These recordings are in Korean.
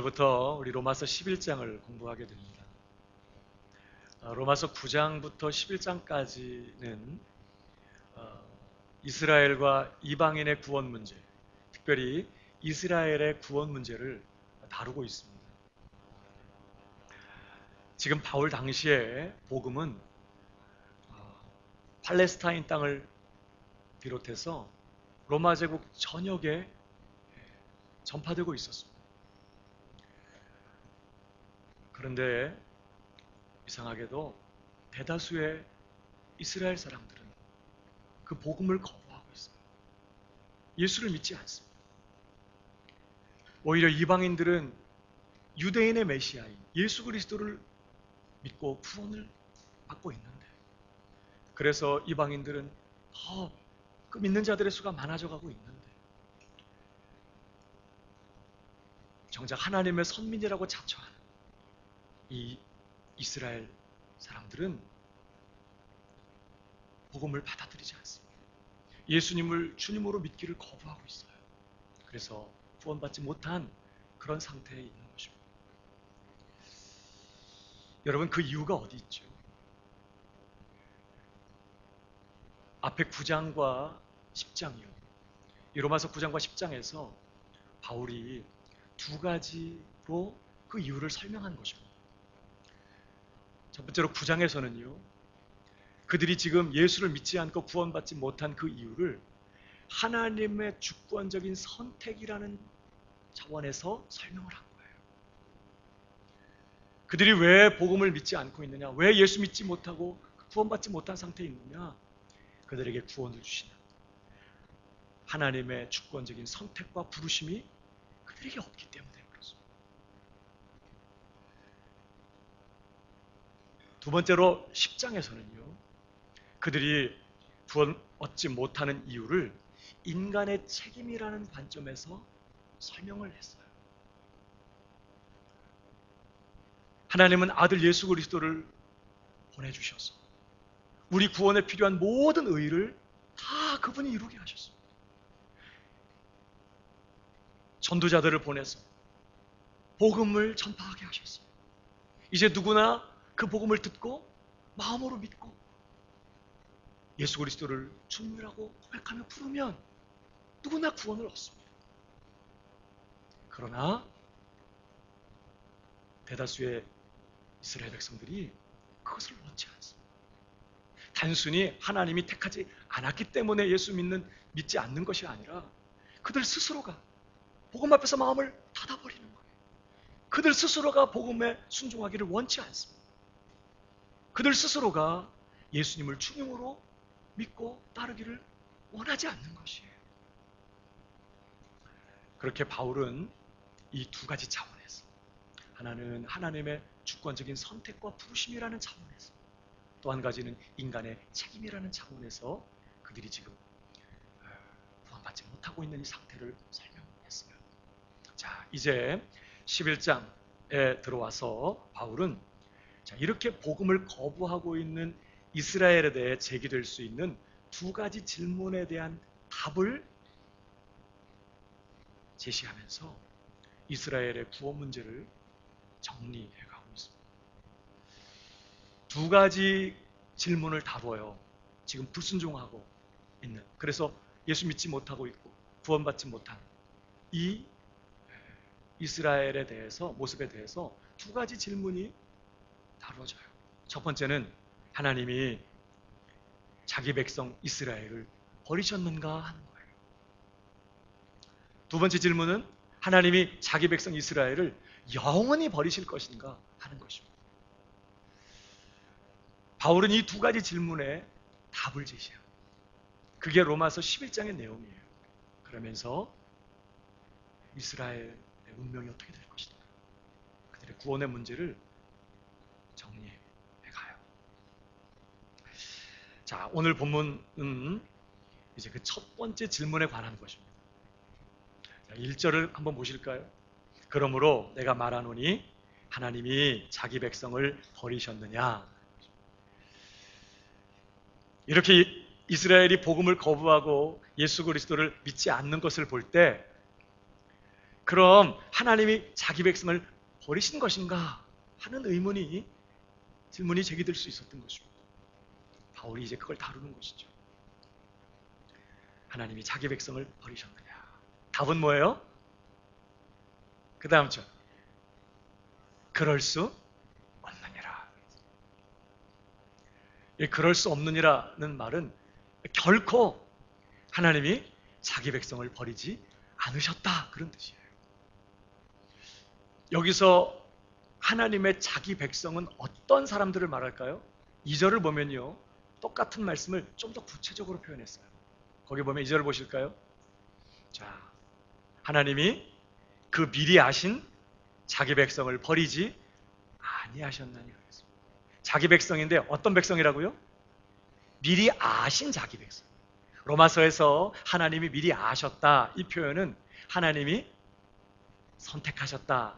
오늘부터 우리 로마서 11장을 공부하게 됩니다. 로마서 9장부터 11장까지는 이스라엘과 이방인의 구원 문제, 특별히 이스라엘의 구원 문제를 다루고 있습니다. 지금 바울 당시에 복음은 팔레스타인 땅을 비롯해서 로마 제국 전역에 전파되고 있었습니다. 그런데 이상하게도 대다수의 이스라엘 사람들은 그 복음을 거부하고 있습니다. 예수를 믿지 않습니다. 오히려 이방인들은 유대인의 메시아인 예수 그리스도를 믿고 구원을 받고 있는데, 그래서 이방인들은 더 그 믿는 자들의 수가 많아져 가고 있는데, 정작 하나님의 선민이라고 자처하는 이 이스라엘 사람들은 복음을 받아들이지 않습니다. 예수님을 주님으로 믿기를 거부하고 있어요. 그래서 구원받지 못한 그런 상태에 있는 것입니다. 여러분, 그 이유가 어디 있죠? 앞에 9장과 10장이요. 이 로마서 9장과 10장에서 바울이 두 가지로 그 이유를 설명한 것입니다. 첫 번째로 9장에서는요, 그들이 지금 예수를 믿지 않고 구원받지 못한 그 이유를 하나님의 주권적인 선택이라는 차원에서 설명을 한 거예요. 그들이 왜 복음을 믿지 않고 있느냐, 왜 예수 믿지 못하고 구원받지 못한 상태에 있느냐, 그들에게 구원을 주시는 하나님의 주권적인 선택과 부르심이 그들에게 없기 때문에 그렇습니다. 두 번째로 10장에서는요, 그들이 구원 얻지 못하는 이유를 인간의 책임이라는 관점에서 설명을 했어요. 하나님은 아들 예수 그리스도를 보내주셔서 우리 구원에 필요한 모든 의의를 다 그분이 이루게 하셨습니다. 전도자들을 보내서 복음을 전파하게 하셨어요. 이제 누구나 그 복음을 듣고 마음으로 믿고 예수 그리스도를 주님이라고 고백하며 부르면 누구나 구원을 얻습니다. 그러나 대다수의 이스라엘 백성들이 그것을 원치 않습니다. 단순히 하나님이 택하지 않았기 때문에 예수 믿지 않는 것이 아니라 그들 스스로가 복음 앞에서 마음을 닫아버리는 거예요. 그들 스스로가 복음에 순종하기를 원치 않습니다. 그들 스스로가 예수님을 주님으로 믿고 따르기를 원하지 않는 것이에요. 그렇게 바울은 이 두 가지 차원에서, 하나는 하나님의 주권적인 선택과 부르심이라는 차원에서, 또 한 가지는 인간의 책임이라는 차원에서 그들이 지금 구원받지 못하고 있는 이 상태를 설명했어요. 자, 이제 11장에 들어와서 바울은 이렇게 복음을 거부하고 있는 이스라엘에 대해 제기될 수 있는 두 가지 질문에 대한 답을 제시하면서 이스라엘의 구원 문제를 정리해가고 있습니다. 두 가지 질문을 다뤄요. 지금 불순종하고 있는, 그래서 예수 믿지 못하고 있고 구원받지 못한 이 이스라엘에 대해서, 모습에 대해서 두 가지 질문이 다뤄져요. 첫 번째는 하나님이 자기 백성 이스라엘을 버리셨는가 하는 거예요. 두 번째 질문은 하나님이 자기 백성 이스라엘을 영원히 버리실 것인가 하는 것입니다. 바울은 이 두 가지 질문에 답을 제시합니다. 그게 로마서 11장의 내용이에요. 그러면서 이스라엘의 운명이 어떻게 될 것인가, 그들의 구원의 문제를 정리해 가요. 자, 오늘 본문은 이제 그 첫 번째 질문에 관한 것입니다. 자, 1절을 한번 보실까요? 그러므로 내가 말하노니 하나님이 자기 백성을 버리셨느냐. 이렇게 이스라엘이 복음을 거부하고 예수 그리스도를 믿지 않는 것을 볼 때 그럼 하나님이 자기 백성을 버리신 것인가 하는 질문이 제기될 수 있었던 것입니다. 바울이 이제 그걸 다루는 것이죠. 하나님이 자기 백성을 버리셨느냐? 답은 뭐예요? 그 다음 절. 그럴 수 없느니라. 이 그럴 수 없느니라는 말은 결코 하나님이 자기 백성을 버리지 않으셨다, 그런 뜻이에요. 여기서 하나님의 자기 백성은 어떤 사람들을 말할까요? 2절을 보면요, 똑같은 말씀을 좀 더 구체적으로 표현했어요. 거기 보면 2절 보실까요? 자, 하나님이 그 미리 아신 자기 백성을 버리지 아니하셨나니 그랬습니다. 자기 백성인데 어떤 백성이라고요? 미리 아신 자기 백성. 로마서에서 하나님이 미리 아셨다, 이 표현은 하나님이 선택하셨다는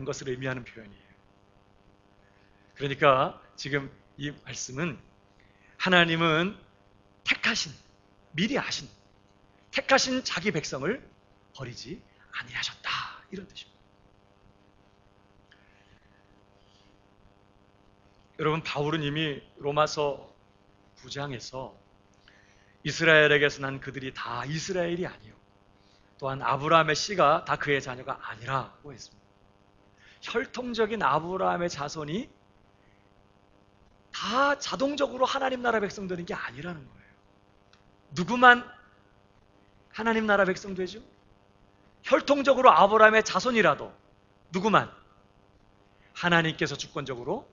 것을 의미하는 표현이에요. 그러니까 지금 이 말씀은 하나님은 미리 아신 택하신 자기 백성을 버리지 아니하셨다, 이런 뜻입니다. 여러분, 바울은 이미 로마서 9장에서 이스라엘에게서 난 그들이 다 이스라엘이 아니요, 또한 아브라함의 씨가 다 그의 자녀가 아니라고 했습니다. 혈통적인 아브라함의 자손이 다 자동적으로 하나님 나라 백성 되는 게 아니라는 거예요. 누구만 하나님 나라 백성 되죠? 혈통적으로 아브라함의 자손이라도 누구만 하나님께서 주권적으로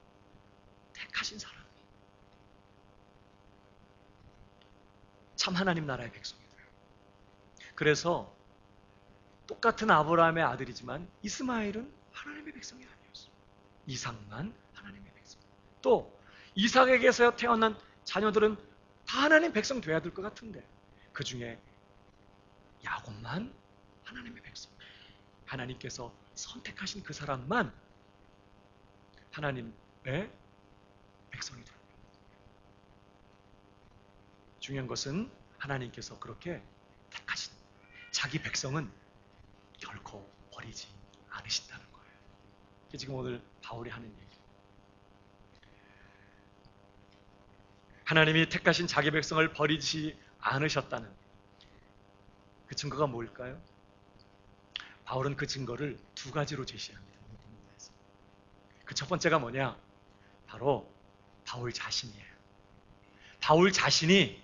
택하신 사람, 참 하나님 나라의 백성이 돼요. 그래서 똑같은 아브라함의 아들이지만 이스마엘은 하나님의 백성이 아니었어요. 이삭만 하나님의 백성. 또 이삭에게서 태어난 자녀들은 다 하나님 백성 돼야 될 것 같은데 그 중에 야곱만 하나님의 백성. 하나님께서 선택하신 그 사람만 하나님의 백성이 됩니다. 중요한 것은 하나님께서 그렇게 택하신 자기 백성은 결코 버리지 않으신다는 거예요. 이게 지금 오늘 바울이 하는 얘기예요. 하나님이 택하신 자기 백성을 버리지 않으셨다는 그 증거가 뭘까요? 바울은 그 증거를 두 가지로 제시합니다. 그 첫 번째가 뭐냐? 바로 바울 자신이에요. 바울 자신이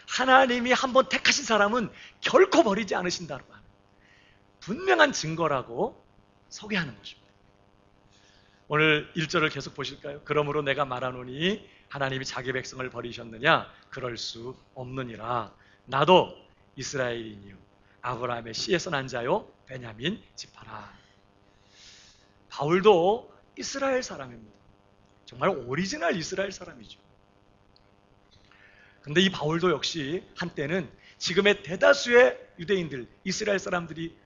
하나님이 한번 택하신 사람은 결코 버리지 않으신다고 하는 분명한 증거라고 소개하는 것입니다. 오늘 1절을 계속 보실까요? 그러므로 내가 말하노니 하나님이 자기 백성을 버리셨느냐? 그럴 수 없느니라. 나도 이스라엘인이요 아브라함의 씨에서 난 자요 베냐민 지파라. 바울도 이스라엘 사람입니다. 정말 오리지널 이스라엘 사람이죠. 근데 이 바울도 역시 한때는 지금의 대다수의 유대인들, 이스라엘 사람들이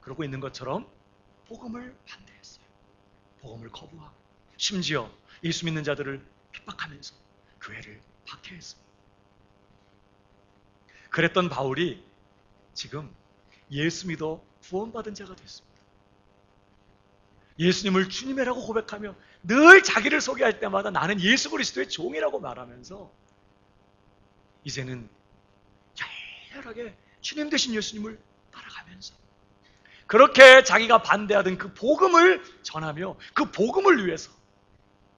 그러고 있는 것처럼 복음을 반대했어요. 복음을 거부하고 심지어 예수 믿는 자들을 핍박하면서 교회를 박해했습니다. 그랬던 바울이 지금 예수 믿어 구원받은 자가 됐습니다. 예수님을 주님이라고 고백하며 늘 자기를 소개할 때마다 나는 예수 그리스도의 종이라고 말하면서 이제는 열렬하게 주님 되신 예수님을 따라가면서 그렇게 자기가 반대하던 그 복음을 전하며 그 복음을 위해서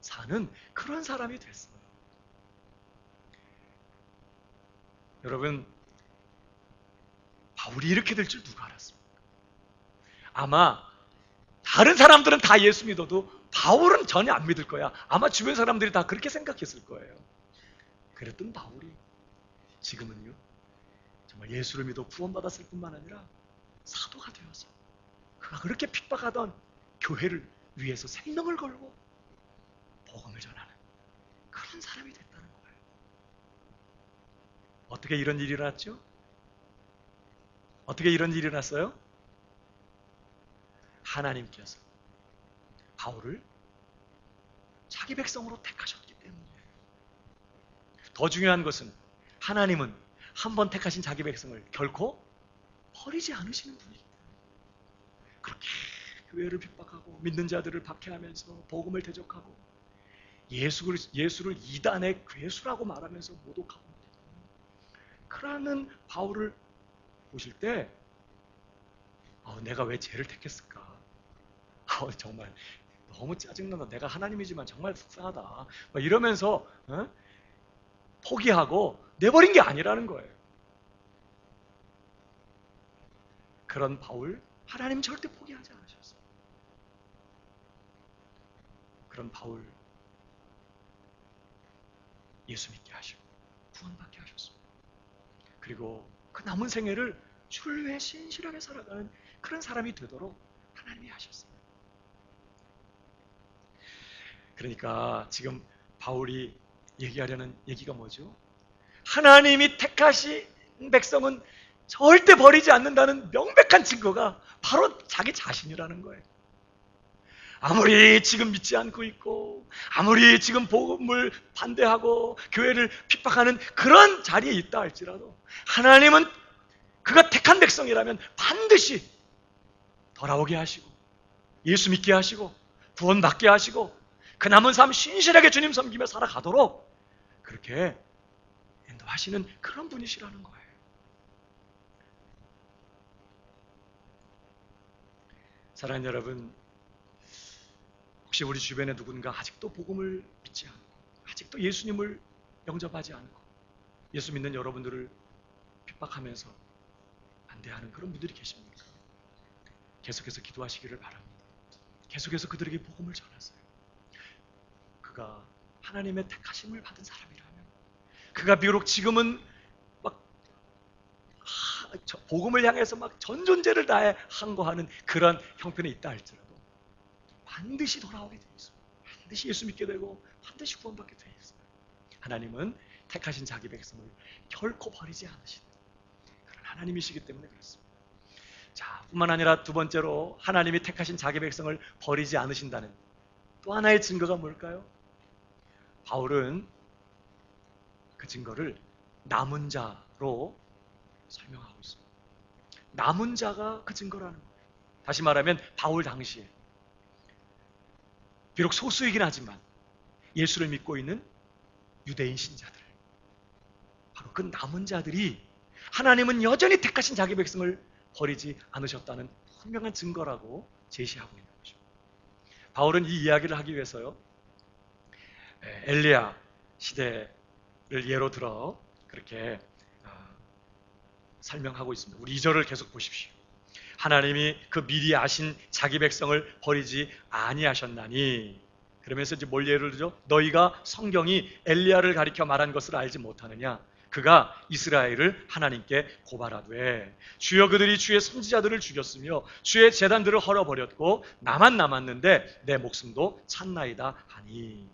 사는 그런 사람이 됐어요. 여러분, 바울이 이렇게 될 줄 누가 알았습니까? 아마 다른 사람들은 다 예수 믿어도 바울은 전혀 안 믿을 거야. 아마 주변 사람들이 다 그렇게 생각했을 거예요. 그랬던 바울이 지금은요, 정말 예수를 믿어 구원받았을 뿐만 아니라 사도가 되어서 그가 그렇게 핍박하던 교회를 위해서 생명을 걸고 복음을 전하는 그런 사람이 됐다는 거예요. 어떻게 이런 일이 일어났죠? 어떻게 이런 일이 일어났어요? 하나님께서 바울을 자기 백성으로 택하셨기 때문이에요. 더 중요한 것은 하나님은 한 번 택하신 자기 백성을 결코 버리지 않으시는 분이기 때문에 교회를 핍박하고 믿는 자들을 박해하면서 복음을 대적하고 예수를 이단의 괴수라고 말하면서 모독하고, 그러는 바울을 보실 때 내가 왜 쟤를 택했을까? 정말 너무 짜증난다. 내가 하나님이지만 정말 속상하다. 막 이러면서 포기하고 내버린 게 아니라는 거예요. 그런 바울, 하나님 절대 포기하지 않으셨어요. 그런 바울, 예수 믿게 하시고 구원받게 하셨습니다. 그리고 그 남은 생애를 주를 위해 신실하게 살아가는 그런 사람이 되도록 하나님이 하셨어요. 그러니까 지금 바울이 얘기하려는 얘기가 뭐죠? 하나님이 택하신 백성은 절대 버리지 않는다는 명백한 증거가 바로 자기 자신이라는 거예요. 아무리 지금 믿지 않고 있고, 아무리 지금 복음을 반대하고 교회를 핍박하는 그런 자리에 있다 할지라도, 하나님은 그가 택한 백성이라면 반드시 돌아오게 하시고 예수 믿게 하시고 구원받게 하시고 그 남은 삶 신실하게 주님 섬기며 살아가도록 그렇게 인도하시는 그런 분이시라는 거예요. 사랑하는 여러분, 혹시 우리 주변에 누군가 아직도 복음을 믿지 않고 아직도 예수님을 영접하지 않고 예수 믿는 여러분들을 핍박하면서 반대하는 그런 분들이 계십니까? 계속해서 기도하시기를 바랍니다. 계속해서 그들에게 복음을 전하세요. 그가 하나님의 택하심을 받은 사람이라면, 그가 비록 지금은 막 복음을 향해서 막 전 존재를 다해 항거하는 그런 형편에 있다 할지라도 반드시 돌아오게 되어 있어요. 반드시 예수 믿게 되고 반드시 구원받게 되어 있어요. 하나님은 택하신 자기 백성을 결코 버리지 않으시는 그런 하나님이시기 때문에 그렇습니다. 자, 뿐만 아니라 두 번째로 하나님이 택하신 자기 백성을 버리지 않으신다는 또 하나의 증거가 뭘까요? 바울은 그 증거를 남은 자로 설명하고 있습니다. 남은 자가 그 증거라는 거예요. 다시 말하면 바울 당시에 비록 소수이긴 하지만 예수를 믿고 있는 유대인 신자들, 바로 그 남은 자들이 하나님은 여전히 택하신 자기 백성을 버리지 않으셨다는 분명한 증거라고 제시하고 있는 거죠. 바울은 이 이야기를 하기 위해서요, 엘리야 시대를 예로 들어 그렇게 설명하고 있습니다. 우리 2절을 계속 보십시오. 하나님이 그 미리 아신 자기 백성을 버리지 아니하셨나니, 그러면서 이제 뭘 예를 들죠? 너희가 성경이 엘리야를 가리켜 말한 것을 알지 못하느냐? 그가 이스라엘을 하나님께 고발하되 주여 그들이 주의 선지자들을 죽였으며 주의 제단들을 헐어버렸고 나만 남았는데 내 목숨도 찼나이다 하니.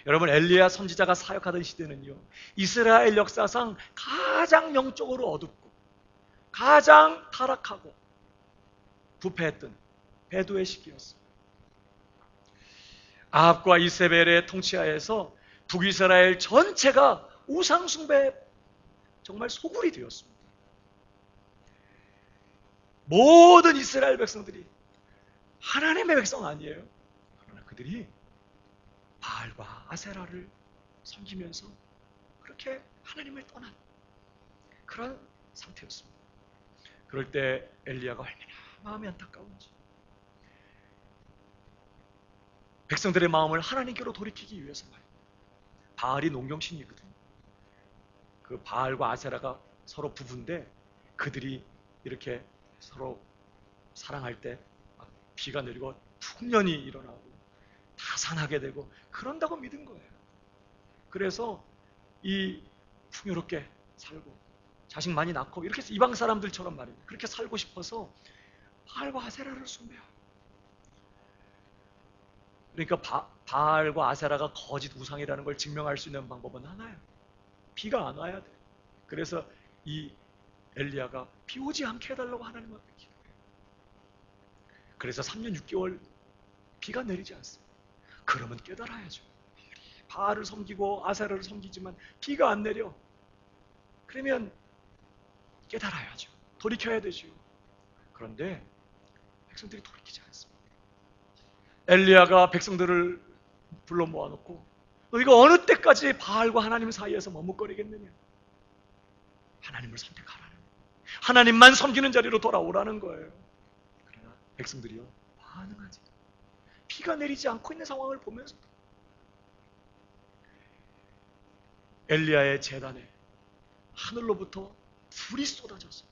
여러분, 엘리야 선지자가 사역하던 시대는요, 이스라엘 역사상 가장 영적으로 어둡고 가장 타락하고 부패했던 배도의 시기였어요. 아합과 이세벨의 통치하에서 북이스라엘 전체가 우상숭배 정말 소굴이 되었습니다. 모든 이스라엘 백성들이 하나님의 백성 아니에요. 그러나 그들이 바알과 아세라를 섬기면서 그렇게 하나님을 떠난 그런 상태였습니다. 그럴 때 엘리야가 얼마나 마음이 안타까운지, 백성들의 마음을 하나님께로 돌이키기 위해서 말입니다. 바알이 농경신이거든요. 그 바알과 아세라가 서로 부부인데 그들이 이렇게 서로 사랑할 때 막 비가 내리고 풍년이 일어나고 다산하게 되고 그런다고 믿은 거예요. 그래서 이 풍요롭게 살고 자식 많이 낳고 이렇게 해서 이방 사람들처럼 말입니다. 그렇게 살고 싶어서 바알과 아세라를 숭배하고, 그러니까 바알과 아세라가 거짓 우상이라는 걸 증명할 수 있는 방법은 하나예요. 비가 안 와야 돼. 그래서 이 엘리야가 비 오지 않게 해달라고 하나님 앞에 기도해요. 그래서 3년 6개월 비가 내리지 않습니다. 그러면 깨달아야죠. 바알을 섬기고 아세라를 섬기지만 비가 안 내려. 그러면 깨달아야죠. 돌이켜야 되죠. 그런데 백성들이 돌이키지 않습니다. 엘리야가 백성들을 불러 모아놓고 너희가 어느 때까지 바알과 하나님 사이에서 머뭇거리겠느냐? 하나님을 선택하라는, 하나님만 섬기는 자리로 돌아오라는 거예요. 그러나 백성들이요, 반응하지. 비가 내리지 않고 있는 상황을 보면서 엘리야의 제단에 하늘로부터 불이 쏟아져서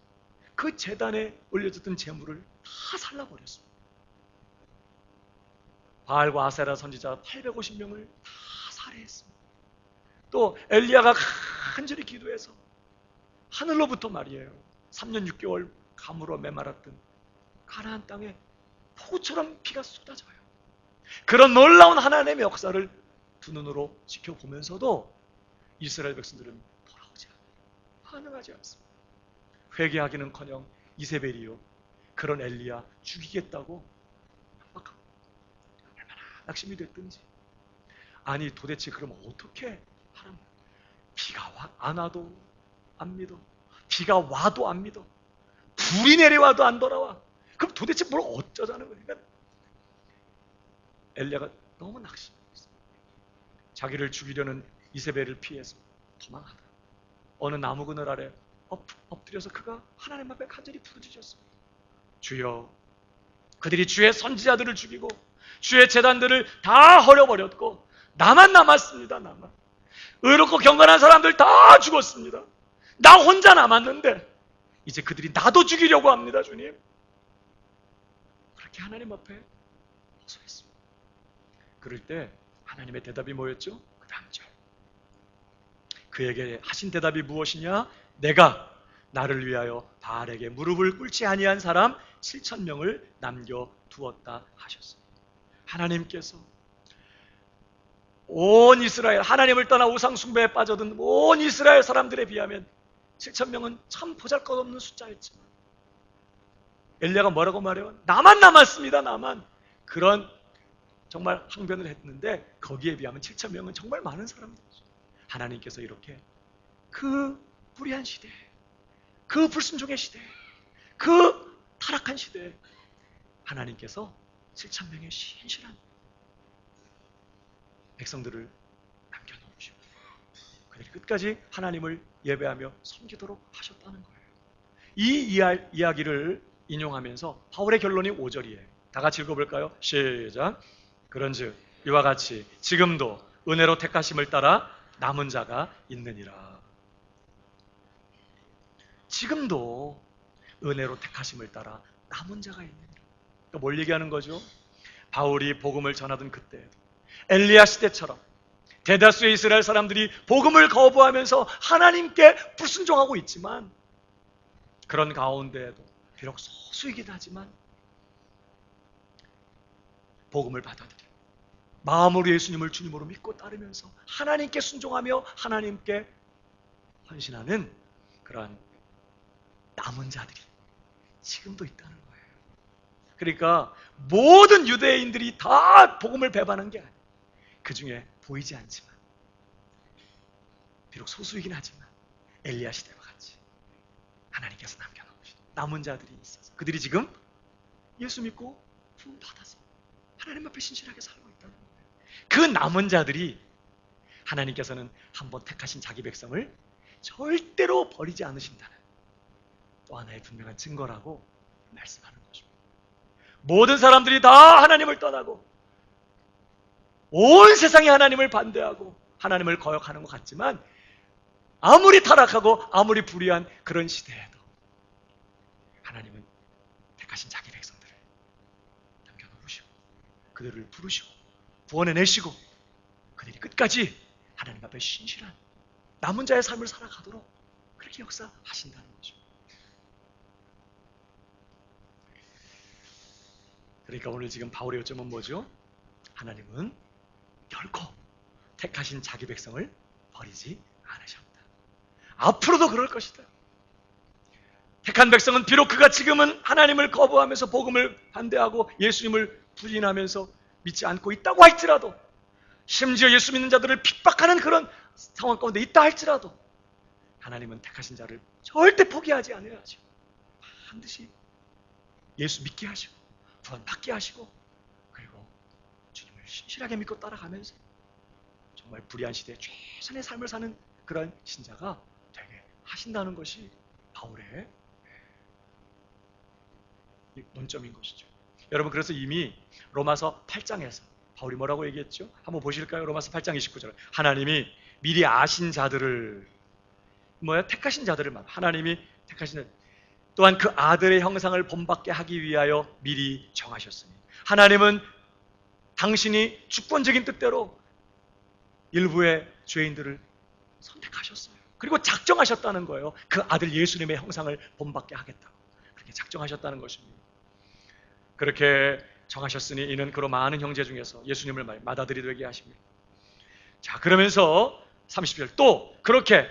그 제단에 올려졌던 제물을 다 살라버렸습니다. 바알과 아세라 선지자 850명을 다 살해했습니다. 또 엘리야가 간절히 기도해서 하늘로부터 말이에요, 3년 6개월 가물어 메말았던 가나안 땅에 폭우처럼 비가 쏟아져요. 그런 놀라운 하나님의 역사를 두 눈으로 지켜보면서도 이스라엘 백성들은 돌아오지 않아요. 반응하지 않습니다. 회개하기는커녕 이세벨이요, 그런 엘리야 죽이겠다고 협박하고, 얼마나 낙심이 됐든지. 아니 도대체 그럼 어떻게 하라는 거야? 비가 안 와도 안 믿어, 비가 와도 안 믿어, 불이 내려와도 안 돌아와. 그럼 도대체 뭘 어쩌자는 거야? 그러니까 엘리야가 너무 낙심했어요. 자기를 죽이려는 이세벨을 피해서 도망하다 어느 나무 그늘 아래 엎드려서 그가 하나님 앞에 간절히 부르짖었습니다. 주여, 그들이 주의 선지자들을 죽이고 주의 제단들을 다 헐어버렸고 나만 남았습니다. 나만. 의롭고 경건한 사람들 다 죽었습니다. 나 혼자 남았는데 이제 그들이 나도 죽이려고 합니다. 주님. 그렇게 하나님 앞에 호소했습니다. 그럴 때 하나님의 대답이 뭐였죠? 그 다음 절, 그에게 하신 대답이 무엇이냐? 내가 나를 위하여 바알에게 무릎을 꿇지 아니한 사람 7,000명을 남겨두었다 하셨습니다. 하나님께서 온 이스라엘, 하나님을 떠나 우상 숭배에 빠져든 온 이스라엘 사람들에 비하면 7,000명은 참 보잘것없는 숫자였지만 엘리야가 뭐라고 말해요? 나만 남았습니다. 나만. 그런 정말 항변을 했는데 거기에 비하면 7,000명은 정말 많은 사람들이죠. 하나님께서 이렇게 그 불의한 시대에, 그 불순종의 시대에, 그 타락한 시대에 하나님께서 7,000명의 신실한 백성들을 남겨놓으시고 그들이 끝까지 하나님을 예배하며 섬기도록 하셨다는 거예요. 이 이야기를 인용하면서 바울의 결론이 5절이에요. 다 같이 읽어볼까요? 시작. 그런즉 이와 같이 지금도 은혜로 택하심을 따라 남은 자가 있느니라. 지금도 은혜로 택하심을 따라 남은 자가 있느니라. 그러니까 뭘 얘기하는 거죠? 바울이 복음을 전하던 그때에도 엘리야 시대처럼 대다수의 이스라엘 사람들이 복음을 거부하면서 하나님께 불순종하고 있지만 그런 가운데에도 비록 소수이긴 하지만 복음을 받아들여 마음으로 예수님을 주님으로 믿고 따르면서 하나님께 순종하며 하나님께 헌신하는 그러한 남은 자들이 지금도 있다는 거예요. 그러니까 모든 유대인들이 다 복음을 배반한 게 아니에요. 그 중에 보이지 않지만 비록 소수이긴 하지만 엘리야 시대와 같이 하나님께서 남겨놓으신 남은 자들이 있어서 그들이 지금 예수 믿고 부름 받아서 하나님 앞에 신실하게 살고 있다는 거예요. 그 남은 자들이 하나님께서는 한번 택하신 자기 백성을 절대로 버리지 않으신다는 또 하나의 분명한 증거라고 말씀하는 것입니다. 모든 사람들이 다 하나님을 떠나고 온 세상이 하나님을 반대하고 하나님을 거역하는 것 같지만 아무리 타락하고 아무리 불의한 그런 시대에도 하나님은 택하신 자기 백성들을 남겨놓으시고 그들을 부르시고 구원해내시고 그들이 끝까지 하나님 앞에 신실한 남은 자의 삶을 살아가도록 그렇게 역사하신다는 거죠. 그러니까 오늘 지금 바울의 요점은 뭐죠? 하나님은 결코 택하신 자기 백성을 버리지 않으셨다. 앞으로도 그럴 것이다. 택한 백성은 비록 그가 지금은 하나님을 거부하면서 복음을 반대하고 예수님을 부인하면서 믿지 않고 있다고 할지라도 심지어 예수 믿는 자들을 핍박하는 그런 상황 가운데 있다 할지라도 하나님은 택하신 자를 절대 포기하지 않으시고 반드시 예수 믿게 하시고 구원 받게 하시고 그리고 신실하게 믿고 따라가면서 정말 불의한 시대에 최선의 삶을 사는 그런 신자가 되게 하신다는 것이 바울의 논점인 것이죠. 여러분, 그래서 이미 로마서 8장에서 바울이 뭐라고 얘기했죠? 한번 보실까요? 로마서 8장 29절. 하나님이 미리 아신 자들을 택하신 자들을 말. 하나님이 택하신 자들 또한 그 아들의 형상을 본받게 하기 위하여 미리 정하셨으니 하나님은 당신이 주권적인 뜻대로 일부의 죄인들을 선택하셨어요. 그리고 작정하셨다는 거예요. 그 아들 예수님의 형상을 본받게 하겠다고 그렇게 작정하셨다는 것입니다. 그렇게 정하셨으니 이는 그로 많은 형제 중에서 예수님을 맏아들이 하십니다. 자, 그러면서 30절 또 그렇게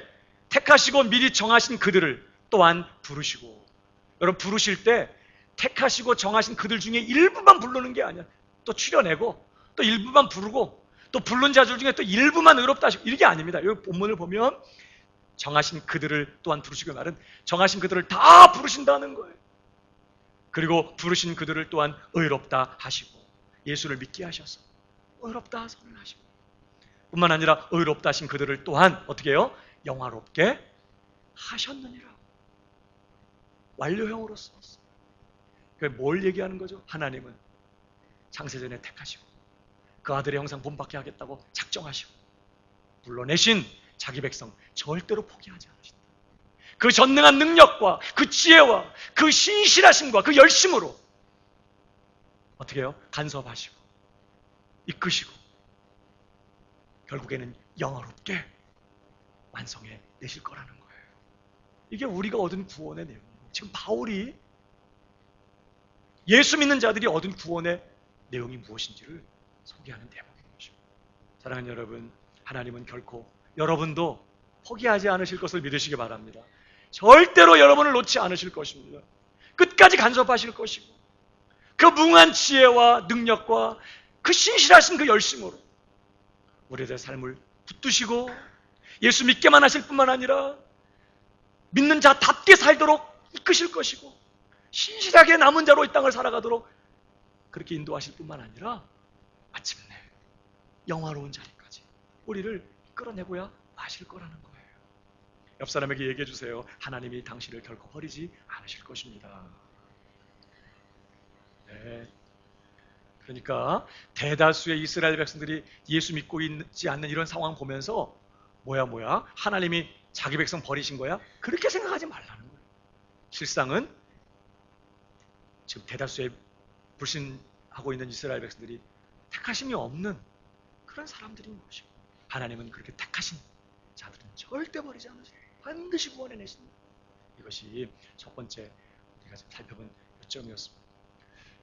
택하시고 미리 정하신 그들을 또한 부르시고, 여러분 부르실 때 택하시고 정하신 그들 중에 일부만 부르는 게 아니야. 또 추려내고 또 일부만 부르고 또 부른 자들 중에 또 일부만 의롭다 하시고 이게 아닙니다. 여기 본문을 보면 정하신 그들을 또한 부르시고 말은 정하신 그들을 다 부르신다는 거예요. 그리고 부르신 그들을 또한 의롭다 하시고 예수를 믿게 하셔서 의롭다 선언하시고 뿐만 아니라 의롭다 하신 그들을 또한 어떻게 해요? 영화롭게 하셨느니라. 완료형으로 썼어요. 그게 뭘 얘기하는 거죠? 하나님은 창세전에 택하시고 그 아들의 형상 본받게 하겠다고 작정하시고 불러내신 자기 백성 절대로 포기하지 않으신다. 그 전능한 능력과 그 지혜와 그 신실하심과 그 열심으로 어떻게 해요? 간섭하시고 이끄시고 결국에는 영화롭게 완성해 내실 거라는 거예요. 이게 우리가 얻은 구원의 내용이에요. 지금 바울이 예수 믿는 자들이 얻은 구원의 내용이 무엇인지를 소개하는 대목인 것입니다. 사랑하는 여러분, 하나님은 결코 여러분도 포기하지 않으실 것을 믿으시기 바랍니다. 절대로 여러분을 놓지 않으실 것입니다. 끝까지 간섭하실 것이고 그 무궁한 지혜와 능력과 그 신실하신 그 열심으로 우리들의 삶을 붙드시고 예수 믿게만 하실 뿐만 아니라 믿는 자답게 살도록 이끄실 것이고 신실하게 남은 자로 이 땅을 살아가도록 그렇게 인도하실 뿐만 아니라 마침내 영화로운 자리까지 우리를 끌어내고야 마실 거라는 거예요. 옆 사람에게 얘기해 주세요. 하나님이 당신을 결코 버리지 않으실 것입니다. 네. 그러니까 대다수의 이스라엘 백성들이 예수 믿고 있지 않는 이런 상황 보면서 뭐야 하나님이 자기 백성 버리신 거야? 그렇게 생각하지 말라는 거예요. 실상은 지금 대다수의 불신하고 있는 이스라엘 백성들이 택하심이 없는 그런 사람들인 것이고 하나님은 그렇게 택하신 자들은 절대 버리지 않으세요. 반드시 구원해 내신다. 이것이 첫 번째 우리가 살펴본 요점이었습니다.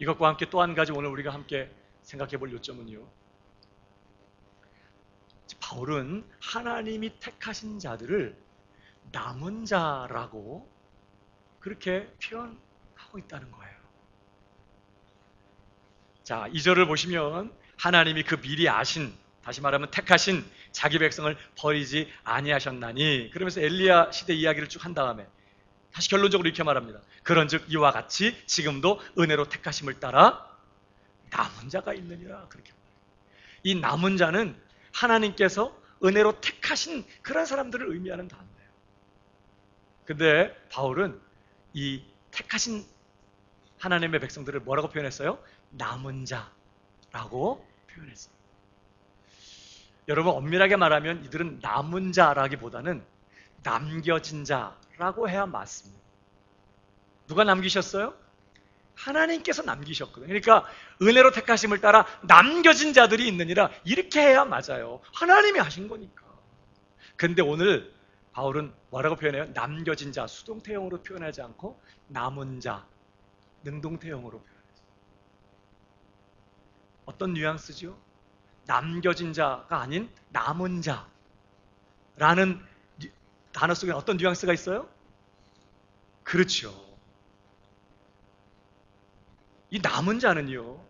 이것과 함께 또 한 가지 오늘 우리가 함께 생각해 볼 요점은요. 바울은 하나님이 택하신 자들을 남은 자라고 그렇게 표현하고 있다는 거예요. 자, 2절을 보시면 하나님이 그 미리 아신, 다시 말하면 택하신 자기 백성을 버리지 아니하셨나니, 그러면서 엘리야 시대 이야기를 쭉 한 다음에 다시 결론적으로 이렇게 말합니다. 그런즉 이와 같이 지금도 은혜로 택하심을 따라 남은 자가 있느니라. 그렇게 말해요. 이 남은 자는 하나님께서 은혜로 택하신 그런 사람들을 의미하는 단어예요. 근데 바울은 이 택하신 하나님의 백성들을 뭐라고 표현했어요? 남은 자라고 표현했어요. 여러분, 엄밀하게 말하면 이들은 남은 자라기보다는 남겨진 자라고 해야 맞습니다. 누가 남기셨어요? 하나님께서 남기셨거든요. 그러니까 은혜로 택하심을 따라 남겨진 자들이 있느니라 이렇게 해야 맞아요. 하나님이 하신 거니까. 근데 오늘 바울은 뭐라고 표현해요? 남겨진 자, 수동태형으로 표현하지 않고 남은 자, 능동태형으로 표현했어요. 어떤 뉘앙스죠? 남겨진 자가 아닌 남은 자라는 단어 속에 어떤 뉘앙스가 있어요? 그렇죠. 이 남은 자는요,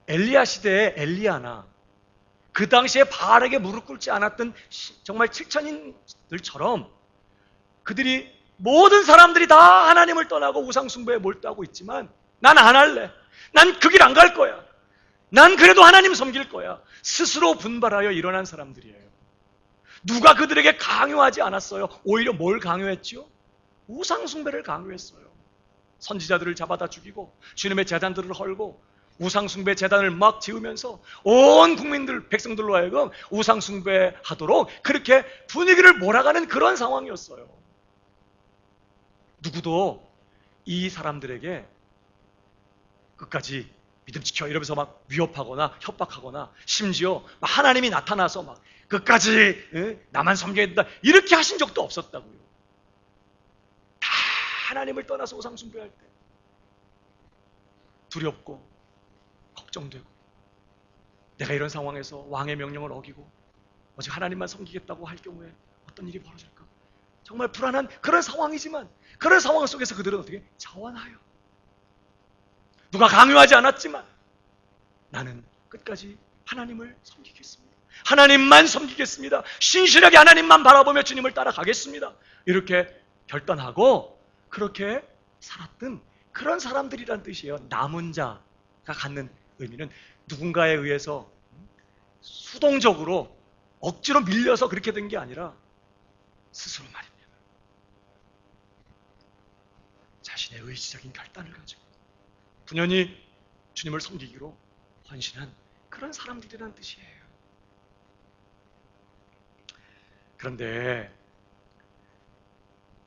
엘리야 시대의 엘리야나 그 당시에 바알에게 무릎 꿇지 않았던 정말 7천인들처럼 그들이 모든 사람들이 다 하나님을 떠나고 우상 숭배에 몰두하고 있지만 난 안 할래. 난 그 길 안 갈 거야. 난 그래도 하나님 섬길 거야. 스스로 분발하여 일어난 사람들이에요. 누가 그들에게 강요하지 않았어요. 오히려 뭘 강요했죠? 우상숭배를 강요했어요. 선지자들을 잡아다 죽이고 주님의 제단들을 헐고 우상숭배 제단을 막 지으면서 온 국민들, 백성들로 하여금 우상숭배하도록 그렇게 분위기를 몰아가는 그런 상황이었어요. 누구도 이 사람들에게 끝까지 믿음 지켜 이러면서 막 위협하거나 협박하거나 심지어 하나님이 나타나서 막 끝까지 나만 섬겨야 된다 이렇게 하신 적도 없었다고요. 다 하나님을 떠나서 우상숭배할 때 두렵고 걱정되고 내가 이런 상황에서 왕의 명령을 어기고 오직 하나님만 섬기겠다고 할 경우에 어떤 일이 벌어질까? 정말 불안한 그런 상황이지만 그런 상황 속에서 그들은 어떻게 자원하여 누가 강요하지 않았지만 나는 끝까지 하나님을 섬기겠습니다. 하나님만 섬기겠습니다. 신실하게 하나님만 바라보며 주님을 따라가겠습니다. 이렇게 결단하고 그렇게 살았던 그런 사람들이란 뜻이에요. 남은 자가 갖는 의미는 누군가에 의해서 수동적으로 억지로 밀려서 그렇게 된 게 아니라 스스로 말입니다. 자신의 의지적인 결단을 가지고 분연히 주님을 섬기기로 헌신한 그런 사람들이란 뜻이에요. 그런데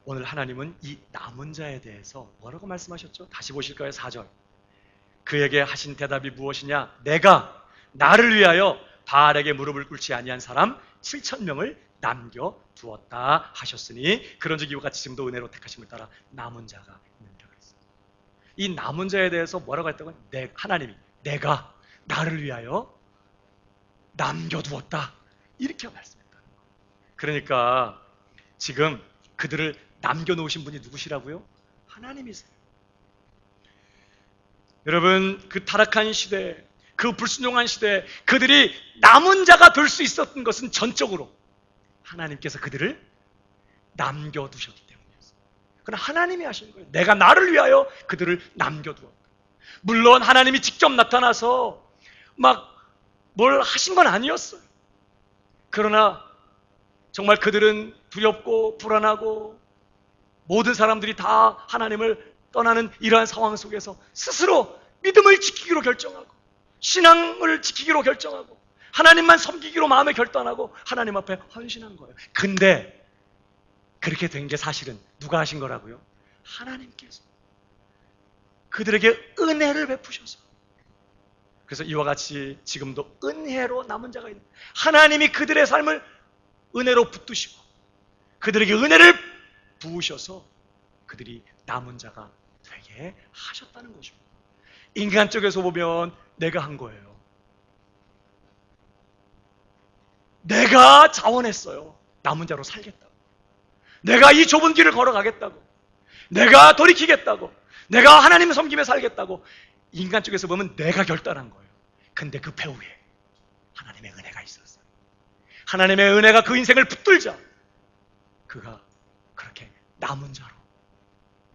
오늘 하나님은 이 남은 자에 대해서 뭐라고 말씀하셨죠? 다시 보실까요? 4절. 그에게 하신 대답이 무엇이냐? 내가 나를 위하여 바알에게 무릎을 꿇지 아니한 사람 7,000명을 남겨두었다 하셨으니 그런즉 이와 같이 지금도 은혜로 택하심을 따라 남은 자가 있느니라 그랬어요. 이 남은 자에 대해서 뭐라고 했다고요? 하나님이 내가 나를 위하여 남겨두었다 이렇게 말씀했다는 거예요. 그러니까 지금 그들을 남겨놓으신 분이 누구시라고요? 하나님이세요. 여러분 그 타락한 시대, 그 불순종한 시대 그들이 남은 자가 될 수 있었던 것은 전적으로 하나님께서 그들을 남겨두셨기 때문이었어요. 그건 하나님이 하신 거예요. 내가 나를 위하여 그들을 남겨두었다. 물론 하나님이 직접 나타나서 막 뭘 하신 건 아니었어요. 그러나 정말 그들은 두렵고 불안하고 모든 사람들이 다 하나님을 떠나는 이러한 상황 속에서 스스로 믿음을 지키기로 결정하고 신앙을 지키기로 결정하고 하나님만 섬기기로 마음에 결단하고 하나님 앞에 헌신한 거예요. 근데 그렇게 된 게 사실은 누가 하신 거라고요? 하나님께서 그들에게 은혜를 베푸셔서 그래서 이와 같이 지금도 은혜로 남은 자가 있는 하나님이 그들의 삶을 은혜로 붙드시고 그들에게 은혜를 부으셔서 그들이 남은 자가 되게 하셨다는 것입니다. 인간 쪽에서 보면 내가 한 거예요. 내가 자원했어요. 남은 자로 살겠다고. 내가 이 좁은 길을 걸어가겠다고. 내가 돌이키겠다고. 내가 하나님 섬기며 살겠다고. 인간 쪽에서 보면 내가 결단한 거예요. 근데 그 배후에 하나님의 은혜가 있었어요. 하나님의 은혜가 그 인생을 붙들자 그가 그렇게 남은 자로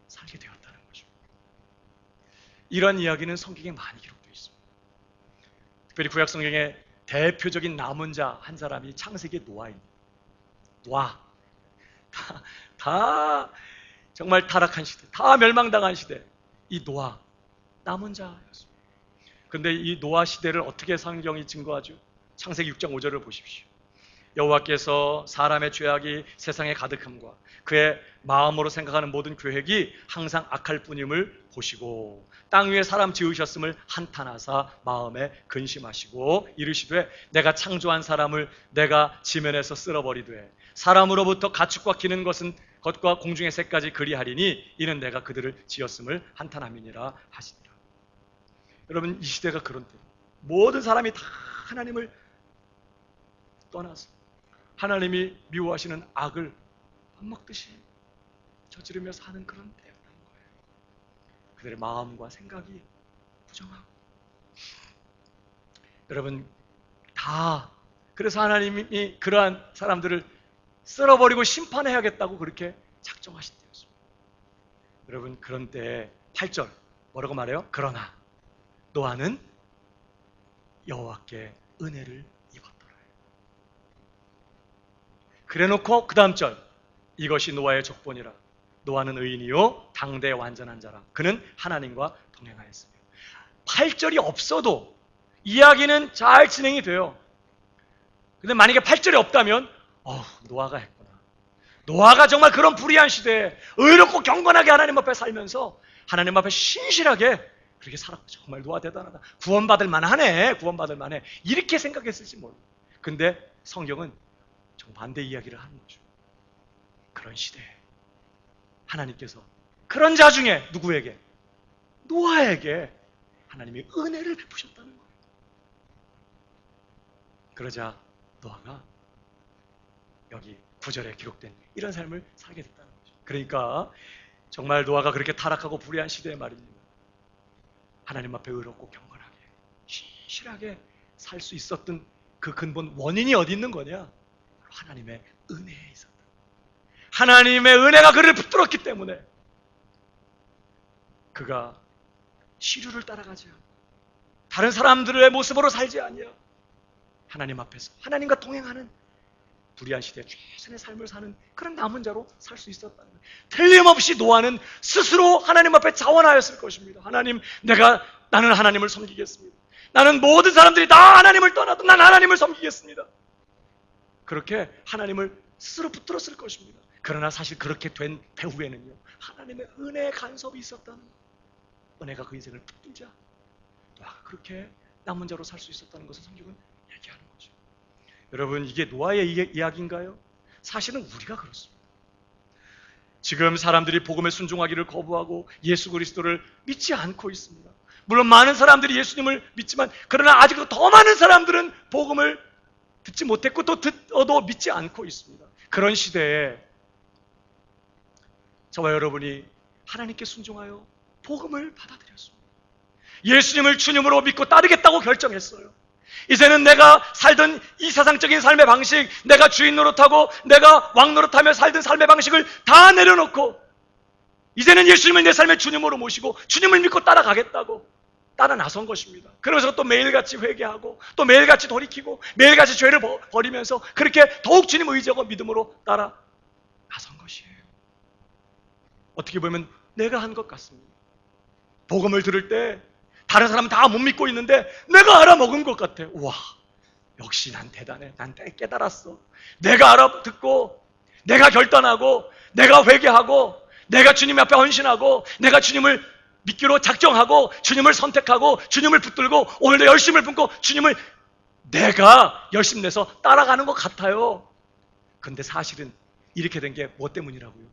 살게 되었다는 거죠. 이런 이야기는 성경에 많이 기록되어 있습니다. 특별히 구약 성경에 대표적인 남은 자 한 사람이 창세기의 노아입니다. 노아 다 정말 타락한 시대, 다 멸망당한 시대 이 노아 남은 자였습니다. 그런데 이 노아 시대를 어떻게 성경이 증거하죠? 창세기 6장 5절을 보십시오. 여호와께서 사람의 죄악이 세상에 가득함과 그의 마음으로 생각하는 모든 계획이 항상 악할 뿐임을 보시고 땅 위에 사람 지으셨음을 한탄하사 마음에 근심하시고 이르시되 내가 창조한 사람을 내가 지면에서 쓸어버리되 사람으로부터 가축과 기는 것과 공중의 새까지 그리하리니 이는 내가 그들을 지었음을 한탄함이니라 하시니라. 여러분 이 시대가 그런 때 모든 사람이 다 하나님을 떠나서 하나님이 미워하시는 악을 밥 먹듯이 저지르며 사는 그런 때라는 거예요. 그들의 마음과 생각이 부정하고 여러분 다 그래서 하나님이 그러한 사람들을 쓸어버리고 심판해야겠다고 그렇게 작정하신 때였습니다. 여러분 그런 때 8절 뭐라고 말해요? 그러나 노아는 여호와께 은혜를 입었더라. 그래놓고 그 다음 절, 이것이 노아의 족본이라. 노아는 의인이요 당대 완전한 자라. 그는 하나님과 동행하였으며. 8절이 없어도 이야기는 잘 진행이 돼요. 근데 만약에 8절이 없다면 노아가 했구나. 노아가 정말 그런 불의한 시대에 의롭고 경건하게 하나님 앞에 살면서 하나님 앞에 신실하게 그렇게 살았고, 정말 노아 대단하다. 구원받을 만하네. 구원받을 만해. 이렇게 생각했을지 몰라. 근데 성경은 정반대 이야기를 하는 거죠. 그런 시대에 하나님께서 그런 자 중에 누구에게? 노아에게 하나님이 은혜를 베푸셨다는 거예요. 그러자 노아가 여기 9절에 기록된 이런 삶을 살게 됐다는 거죠. 그러니까 정말 노아가 그렇게 타락하고 불의한 시대에 말입니다. 하나님 앞에 의롭고 경건하게 신실하게 살 수 있었던 그 근본 원인이 어디 있는 거냐? 하나님의 은혜에 있었다. 하나님의 은혜가 그를 붙들었기 때문에 그가 시류를 따라가지 않고 다른 사람들의 모습으로 살지 아니야. 하나님 앞에서 하나님과 동행하는 불의한 시대에 최선의 삶을 사는 그런 남은 자로 살 수 있었다는 거예요. 틀림없이 노아는 스스로 하나님 앞에 자원하였을 것입니다. 하나님, 나는 하나님을 섬기겠습니다. 나는 모든 사람들이 다 하나님을 떠나도 난 하나님을 섬기겠습니다. 그렇게 하나님을 스스로 붙들었을 것입니다. 그러나 사실 그렇게 된 배후에는요, 하나님의 은혜의 간섭이 있었다는 거예요. 은혜가 그 인생을 붙들자 노아가 그렇게 남은 자로 살 수 있었다는 것을 성경은 얘기하는 거죠. 여러분, 이게 노아의 이야기인가요? 사실은 우리가 그렇습니다. 지금 사람들이 복음에 순종하기를 거부하고 예수 그리스도를 믿지 않고 있습니다. 물론 많은 사람들이 예수님을 믿지만, 그러나 아직도 더 많은 사람들은 복음을 듣지 못했고 또 듣어도 믿지 않고 있습니다. 그런 시대에 저와 여러분이 하나님께 순종하여 복음을 받아들였습니다. 예수님을 주님으로 믿고 따르겠다고 결정했어요. 이제는 내가 살던 이 세상적인 삶의 방식, 내가 주인 노릇하고 내가 왕 노릇하며 살던 삶의 방식을 다 내려놓고 이제는 예수님을 내 삶의 주님으로 모시고 주님을 믿고 따라가겠다고 따라 나선 것입니다. 그러면서 또 매일같이 회개하고 또 매일같이 돌이키고 매일같이 죄를 버리면서 그렇게 더욱 주님 의지하고 믿음으로 따라 나선 것이에요. 어떻게 보면 내가 한 것 같습니다. 복음을 들을 때 다른 사람은 다 못 믿고 있는데 내가 알아먹은 것 같아. 우와, 역시 난 대단해. 난 깨달았어. 내가 알아듣고 내가 결단하고 내가 회개하고 내가 주님 앞에 헌신하고 내가 주님을 믿기로 작정하고 주님을 선택하고 주님을 붙들고 오늘도 열심을 품고 주님을 내가 열심 내서 따라가는 것 같아요. 근데 사실은 이렇게 된 게 뭐 때문이라고요?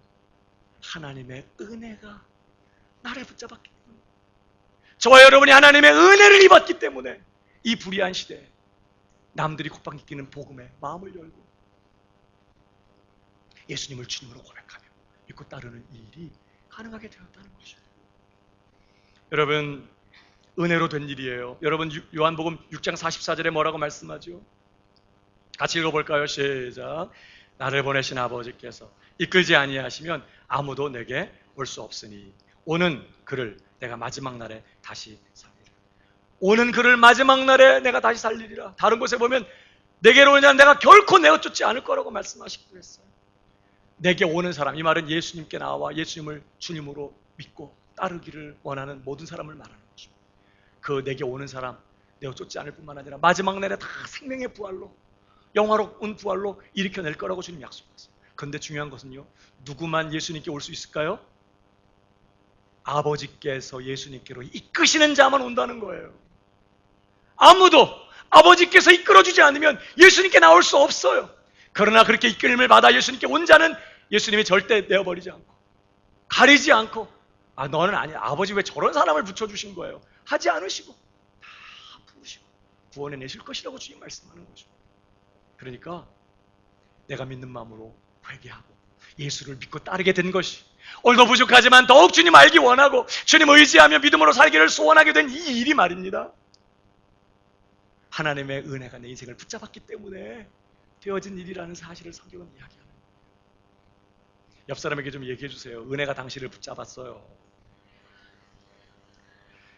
하나님의 은혜가 나를 붙잡았기 때문에, 저와 여러분이 하나님의 은혜를 입었기 때문에 이 불의한 시대에 남들이 콧방귀 끼는 복음에 마음을 열고 예수님을 주님으로 고백하며 믿고 따르는 이 일이 가능하게 되었다는 것이죠. 여러분, 은혜로 된 일이에요. 여러분, 요한복음 6장 44절에 뭐라고 말씀하죠? 같이 읽어볼까요? 시작. 나를 보내신 아버지께서 이끌지 아니하시면 아무도 내게 올 수 없으니 오는 그를 내가 마지막 날에 다시 살리리라. 오는 그를 마지막 날에 내가 다시 살리리라. 다른 곳에 보면 내게로 오냐 내가 결코 내어쫓지 않을 거라고 말씀하시기도 했어요. 내게 오는 사람, 이 말은 예수님께 나와 예수님을 주님으로 믿고 따르기를 원하는 모든 사람을 말하는 것입니다. 그 내게 오는 사람 내어쫓지 않을 뿐만 아니라 마지막 날에 다 생명의 부활로, 영화로운 부활로 일으켜낼 거라고 주님 약속했어요. 그런데 중요한 것은요, 누구만 예수님께 올 수 있을까요? 아버지께서 예수님께로 이끄시는 자만 온다는 거예요. 아무도 아버지께서 이끌어주지 않으면 예수님께 나올 수 없어요. 그러나 그렇게 이끌림을 받아 예수님께 온 자는 예수님이 절대 내어버리지 않고 가리지 않고, 너는 아니야, 아버지 왜 저런 사람을 붙여주신 거예요? 하지 않으시고 다 부르시고 구원해 내실 것이라고 주님 말씀하는 거죠. 그러니까 내가 믿는 마음으로 회개하고 예수를 믿고 따르게 된 것이, 오늘도 부족하지만 더욱 주님 알기 원하고 주님 의지하며 믿음으로 살기를 소원하게 된 이 일이 말입니다. 하나님의 은혜가 내 인생을 붙잡았기 때문에 되어진 일이라는 사실을 성경은 이야기하는 거예요. 옆 사람에게 좀 얘기해 주세요. 은혜가 당신을 붙잡았어요.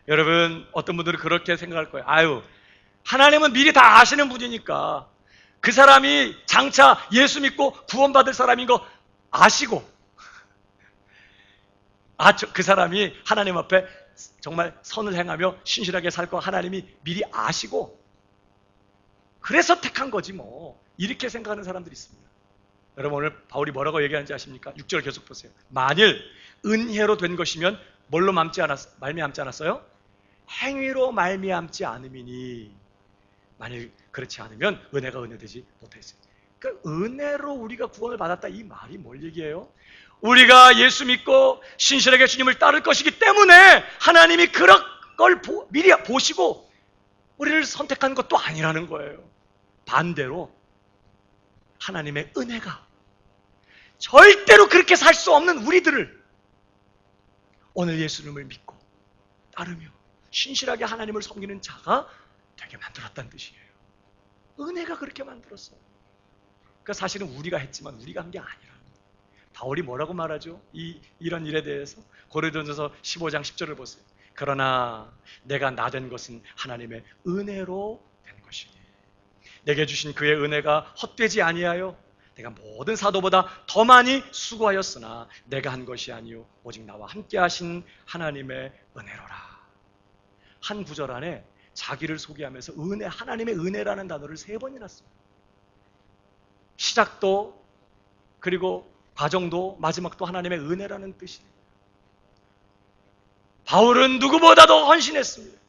여러분, 어떤 분들은 그렇게 생각할 거예요. 하나님은 미리 다 아시는 분이니까 그 사람이 장차 예수 믿고 구원받을 사람인 거 아시고, 그 사람이 하나님 앞에 정말 선을 행하며 신실하게 살 거 하나님이 미리 아시고 그래서 택한 거지 뭐. 이렇게 생각하는 사람들이 있습니다. 여러분, 오늘 바울이 뭐라고 얘기하는지 아십니까? 6절 계속 보세요. 만일 은혜로 된 것이면 뭘로 말미암지 않았어요? 행위로 말미암지 않음이니. 만일 그렇지 않으면 은혜가 은혜되지 못했어요. 그러니까 은혜로 우리가 구원을 받았다, 이 말이 뭘 얘기해요? 우리가 예수 믿고 신실하게 주님을 따를 것이기 때문에 하나님이 그런 걸 미리 보시고 우리를 선택한 것도 아니라는 거예요. 반대로 하나님의 은혜가 절대로 그렇게 살 수 없는 우리들을 오늘 예수님을 믿고 따르며 신실하게 하나님을 섬기는 자가 되게 만들었다는 뜻이에요. 은혜가 그렇게 만들었어요. 그러니까 사실은 우리가 했지만 우리가 한 게 아니라. 바울이 뭐라고 말하죠? 이런 일에 대해서 고린도전서 15장 10절을 보세요. 그러나 내가 나 된 것은 하나님의 은혜로 된 것이니 내게 주신 그의 은혜가 헛되지 아니하여 내가 모든 사도보다 더 많이 수고하였으나 내가 한 것이 아니요 오직 나와 함께 하신 하나님의 은혜로라. 한 구절 안에 자기를 소개하면서 하나님의 은혜라는 단어를 3번이나 써요. 시작도 그리고 과정도 마지막도 하나님의 은혜라는 뜻이에요. 바울은 누구보다도 헌신했습니다.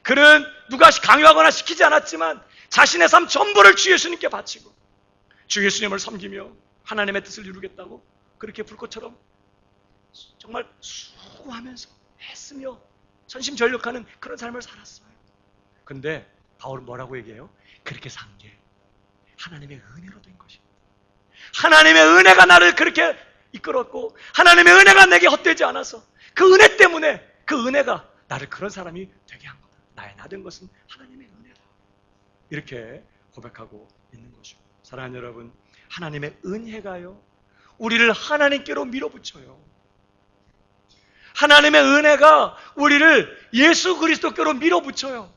그는 누가 강요하거나 시키지 않았지만 자신의 삶 전부를 주 예수님께 바치고 주 예수님을 섬기며 하나님의 뜻을 이루겠다고 그렇게 불꽃처럼 정말 수고하면서 했으며 전심전력하는 그런 삶을 살았어요. 근데 바울은 뭐라고 얘기해요? 그렇게 산 게 하나님의 은혜로 된 것입니다. 하나님의 은혜가 나를 그렇게 이끌었고 하나님의 은혜가 내게 헛되지 않아서 그 은혜 때문에 그 은혜가 나를 그런 사람이 되게 한 거다. 나의 나 된 것은 하나님의 은혜다. 이렇게 고백하고 있는 것이죠. 사랑하는 여러분, 하나님의 은혜가요 우리를 하나님께로 밀어붙여요. 하나님의 은혜가 우리를 예수 그리스도께로 밀어붙여요.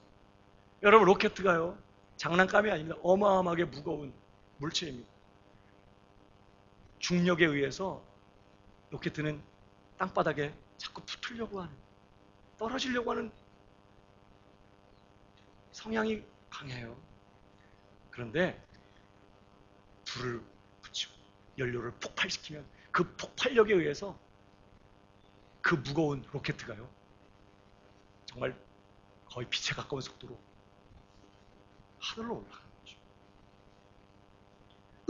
여러분, 로켓가요 장난감이 아닙니다. 어마어마하게 무거운 물체입니다. 중력에 의해서 로켓은 땅바닥에 자꾸 붙으려고 하는, 떨어지려고 하는 성향이 강해요. 그런데 불을 붙이고 연료를 폭발시키면 그 폭발력에 의해서 그 무거운 로켓가요 정말 거의 빛에 가까운 속도로 하늘로 올라가는 거죠.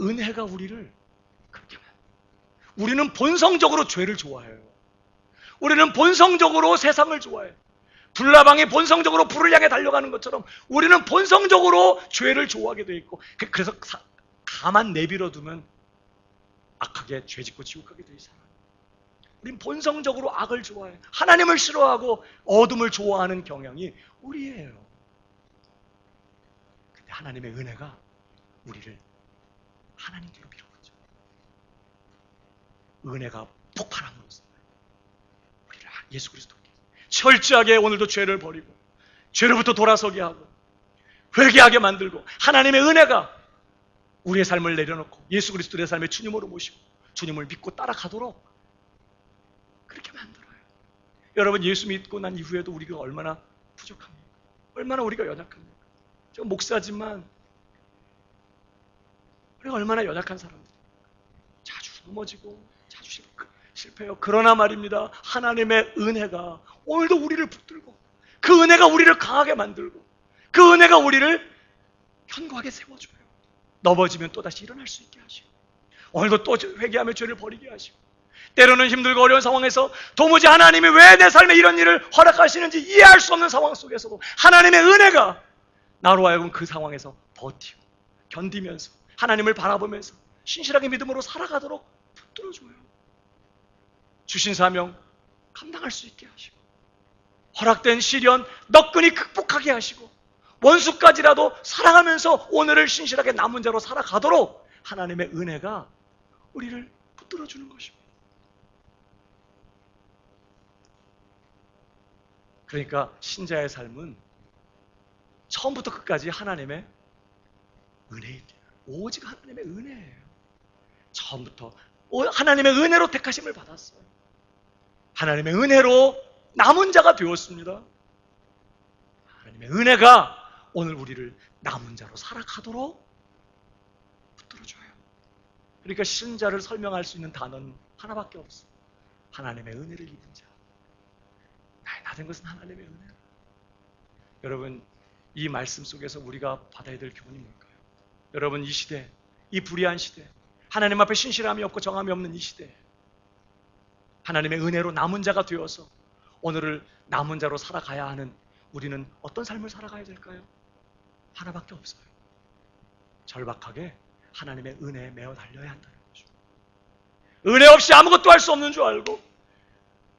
은혜가 우리를 그렇게 만들어요. 우리는 본성적으로 죄를 좋아해요. 우리는 본성적으로 세상을 좋아해요. 불나방이 본성적으로 불을 향해 달려가는 것처럼 우리는 본성적으로 죄를 좋아하게 되어 있고, 그래서 가만 내버려 두면 악하게 죄짓고 지옥 가게 되어 있어요. 우린 본성적으로 악을 좋아해요. 하나님을 싫어하고 어둠을 좋아하는 경향이 우리예요. 근데 하나님의 은혜가 우리를 하나님께로 밀어붙여요. 은혜가 폭발함으로써 우리를 예수 그리스도께 철저하게 오늘도 죄를 버리고 죄로부터 돌아서게 하고 회개하게 만들고, 하나님의 은혜가 우리의 삶을 내려놓고 예수 그리스도의 삶의 주님으로 모시고 주님을 믿고 따라가도록 그렇게 만들어요. 여러분, 예수 믿고 난 이후에도 우리가 얼마나 부족합니까? 얼마나 우리가 연약합니까? 제가 목사지만 우리가 얼마나 연약한 사람들입니까? 자주 넘어지고 자주 실패해요. 그러나 말입니다, 하나님의 은혜가 오늘도 우리를 붙들고 그 은혜가 우리를 강하게 만들고 그 은혜가 우리를 견고하게 세워줘요. 넘어지면 또다시 일어날 수 있게 하시고 오늘도 또 회개하며 죄를 버리게 하시고, 때로는 힘들고 어려운 상황에서 도무지 하나님이 왜 내 삶에 이런 일을 허락하시는지 이해할 수 없는 상황 속에서도 하나님의 은혜가 나로 하여금 그 상황에서 버티고 견디면서 하나님을 바라보면서 신실하게 믿음으로 살아가도록 붙들어줘요. 주신 사명 감당할 수 있게 하시고 허락된 시련 너끈히 극복하게 하시고 원수까지라도 사랑하면서 오늘을 신실하게 남은 자로 살아가도록 하나님의 은혜가 우리를 붙들어주는 것입니다. 그러니까 신자의 삶은 처음부터 끝까지 하나님의 은혜입니다. 오직 하나님의 은혜예요. 처음부터 하나님의 은혜로 택하심을 받았어요. 하나님의 은혜로 남은 자가 되었습니다. 하나님의 은혜가 오늘 우리를 남은 자로 살아가도록 붙들어줘요. 그러니까 신자를 설명할 수 있는 단어는 하나밖에 없어요. 하나님의 은혜를 입은 자. 나의 나 된 것은 하나님의 은혜라. 여러분, 이 말씀 속에서 우리가 받아야 될 교훈이 뭘까요? 여러분, 이 시대, 이 불의한 시대, 하나님 앞에 신실함이 없고 정함이 없는 이 시대, 하나님의 은혜로 남은 자가 되어서 오늘을 남은 자로 살아가야 하는 우리는 어떤 삶을 살아가야 될까요? 하나밖에 없어요. 절박하게 하나님의 은혜에 매어 달려야 한다는 거죠. 은혜 없이 아무것도 할 수 없는 줄 알고,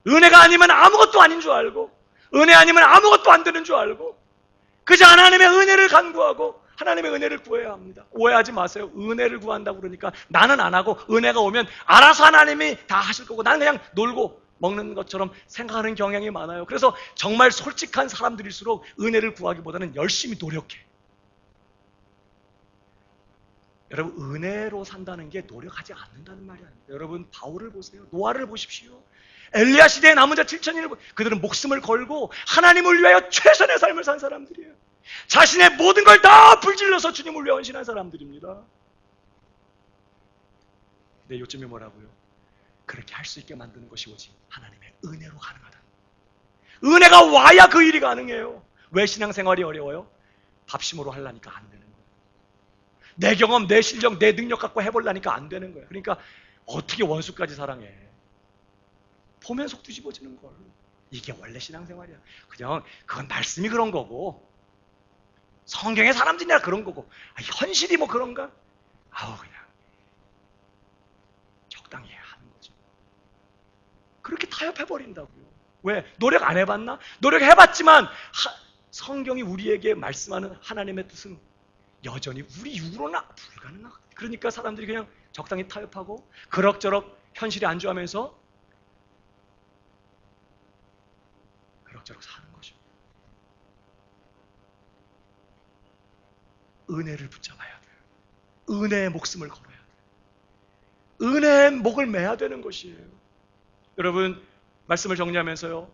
은혜가 아니면 아무것도 아닌 줄 알고, 은혜 아니면 아무것도 안 되는 줄 알고, 그저 하나님의 은혜를 간구하고 하나님의 은혜를 구해야 합니다. 오해하지 마세요. 은혜를 구한다고 그러니까 나는 안 하고 은혜가 오면 알아서 하나님이 다 하실 거고 나는 그냥 놀고 먹는 것처럼 생각하는 경향이 많아요. 그래서 정말 솔직한 사람들일수록 은혜를 구하기보다는 열심히 노력해. 여러분, 은혜로 산다는 게 노력하지 않는다는 말이 아닙니다. 여러분, 바울을 보세요. 노아를 보십시오. 엘리야 시대의 남은 자 7,000을 그들은 목숨을 걸고 하나님을 위하여 최선의 삶을 산 사람들이에요. 자신의 모든 걸 다 불질러서 주님을 위해 헌신한 사람들입니다. 근데 요즘에 뭐라고요? 그렇게 할 수 있게 만드는 것이 오직 하나님의 은혜로 가능하다. 은혜가 와야 그 일이 가능해요. 왜 신앙생활이 어려워요? 밥심으로 하려니까 안 되는 거예요. 내 경험, 내 실력, 내 능력 갖고 해보려니까 안 되는 거예요. 그러니까 어떻게 원수까지 사랑해? 보면 속 뒤집어지는 걸. 이게 원래 신앙생활이야. 그냥 그건 말씀이 그런 거고 성경의 사람들이나 그런 거고 현실이 뭐 그런가? 아우 그냥 적당히 해야 하는 거죠. 그렇게 타협해버린다고요. 왜? 노력 안 해봤나? 노력해봤지만 성경이 우리에게 말씀하는 하나님의 뜻은 여전히 우리 육으로는 불가능하다. 그러니까 사람들이 그냥 적당히 타협하고 그럭저럭 현실에 안주하면서 그럭저럭 사는 거죠. 은혜를 붙잡아야 돼요. 은혜의 목숨을 걸어야 돼요. 은혜의 목을 매야 되는 것이에요. 여러분, 말씀을 정리하면서요.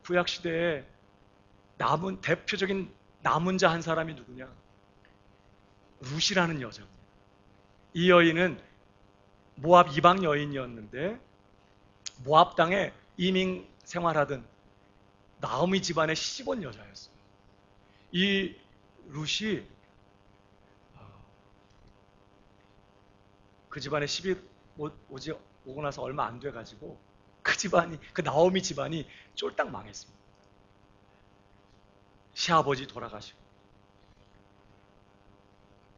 구약시대에 대표적인 남은 자 한 사람이 누구냐? 룻이라는 여자입니다. 이 여인은 모압 이방 여인이었는데 모압 땅에 이민 생활하던 나오미 집안의 시집 온 여자였어요. 이 룻이 그 집안에 시집 오고 나서 얼마 안 돼가지고 그 나오미 집안이 쫄딱 망했습니다. 시아버지 돌아가시고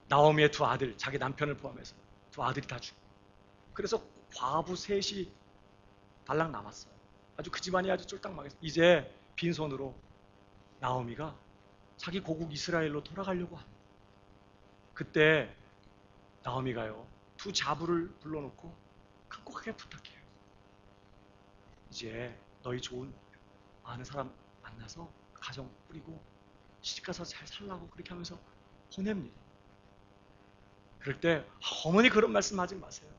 나오미의 두 아들, 자기 남편을 포함해서 두 아들이 다 죽고 그래서 과부 셋이 달랑 남았어요. 아주 그 집안이 아주 쫄딱 망했어요. 이제 빈손으로 나오미가 자기 고국 이스라엘로 돌아가려고 합니다. 그때 나오미가요, 두 자부를 불러놓고 간곡하게 부탁해요. 이제 너희 좋은 아는 사람 만나서 가정 꾸리고 시집가서 잘 살라고 그렇게 하면서 보냅니다. 그럴 때 어머니 그런 말씀 하지 마세요.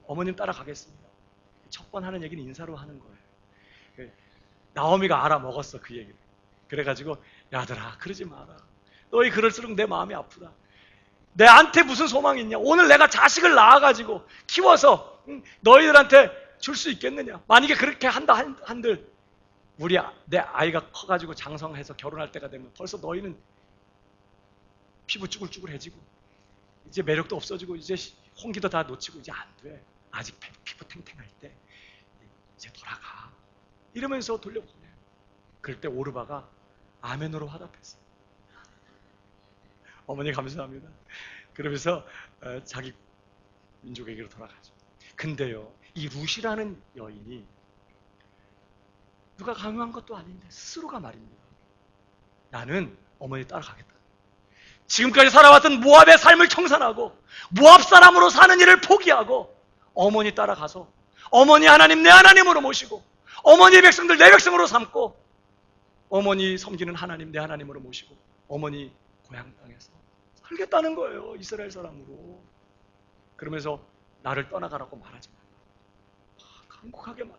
어머님 따라가겠습니다. 첫 번 하는 얘기는 인사로 하는 거예요. 나오미가 알아먹었어 그 얘기를. 그래가지고 야들아 그러지 마라. 너희 그럴수록 내 마음이 아프다. 내한테 무슨 소망이 있냐? 오늘 내가 자식을 낳아가지고 키워서 너희들한테 줄 수 있겠느냐? 만약에 그렇게 한다 한들 내 아이가 커가지고 장성해서 결혼할 때가 되면 벌써 너희는 피부 쭈글쭈글해지고 이제 매력도 없어지고 이제 홍기도 다 놓치고 이제 안 돼. 아직 피부 탱탱할 때 이제 돌아가. 이러면서 돌려보내요. 그럴 때 오르바가 아멘으로 화답했어요. 어머니 감사합니다. 그러면서 자기 민족에게로 돌아가죠. 근데요, 이 룻이라는 여인이 누가 강요한 것도 아닌데 스스로가 말입니다. 나는 어머니 따라가겠다. 지금까지 살아왔던 모압의 삶을 청산하고 모압 사람으로 사는 일을 포기하고 어머니 따라가서 어머니 하나님 내 하나님으로 모시고 어머니의 백성들 내 백성으로 삼고 어머니 섬기는 하나님 내 하나님으로 모시고 어머니 고향 땅에서 살겠다는 거예요. 이스라엘 사람으로. 그러면서 나를 떠나가라고 말하지 말라. 간곡하게 말.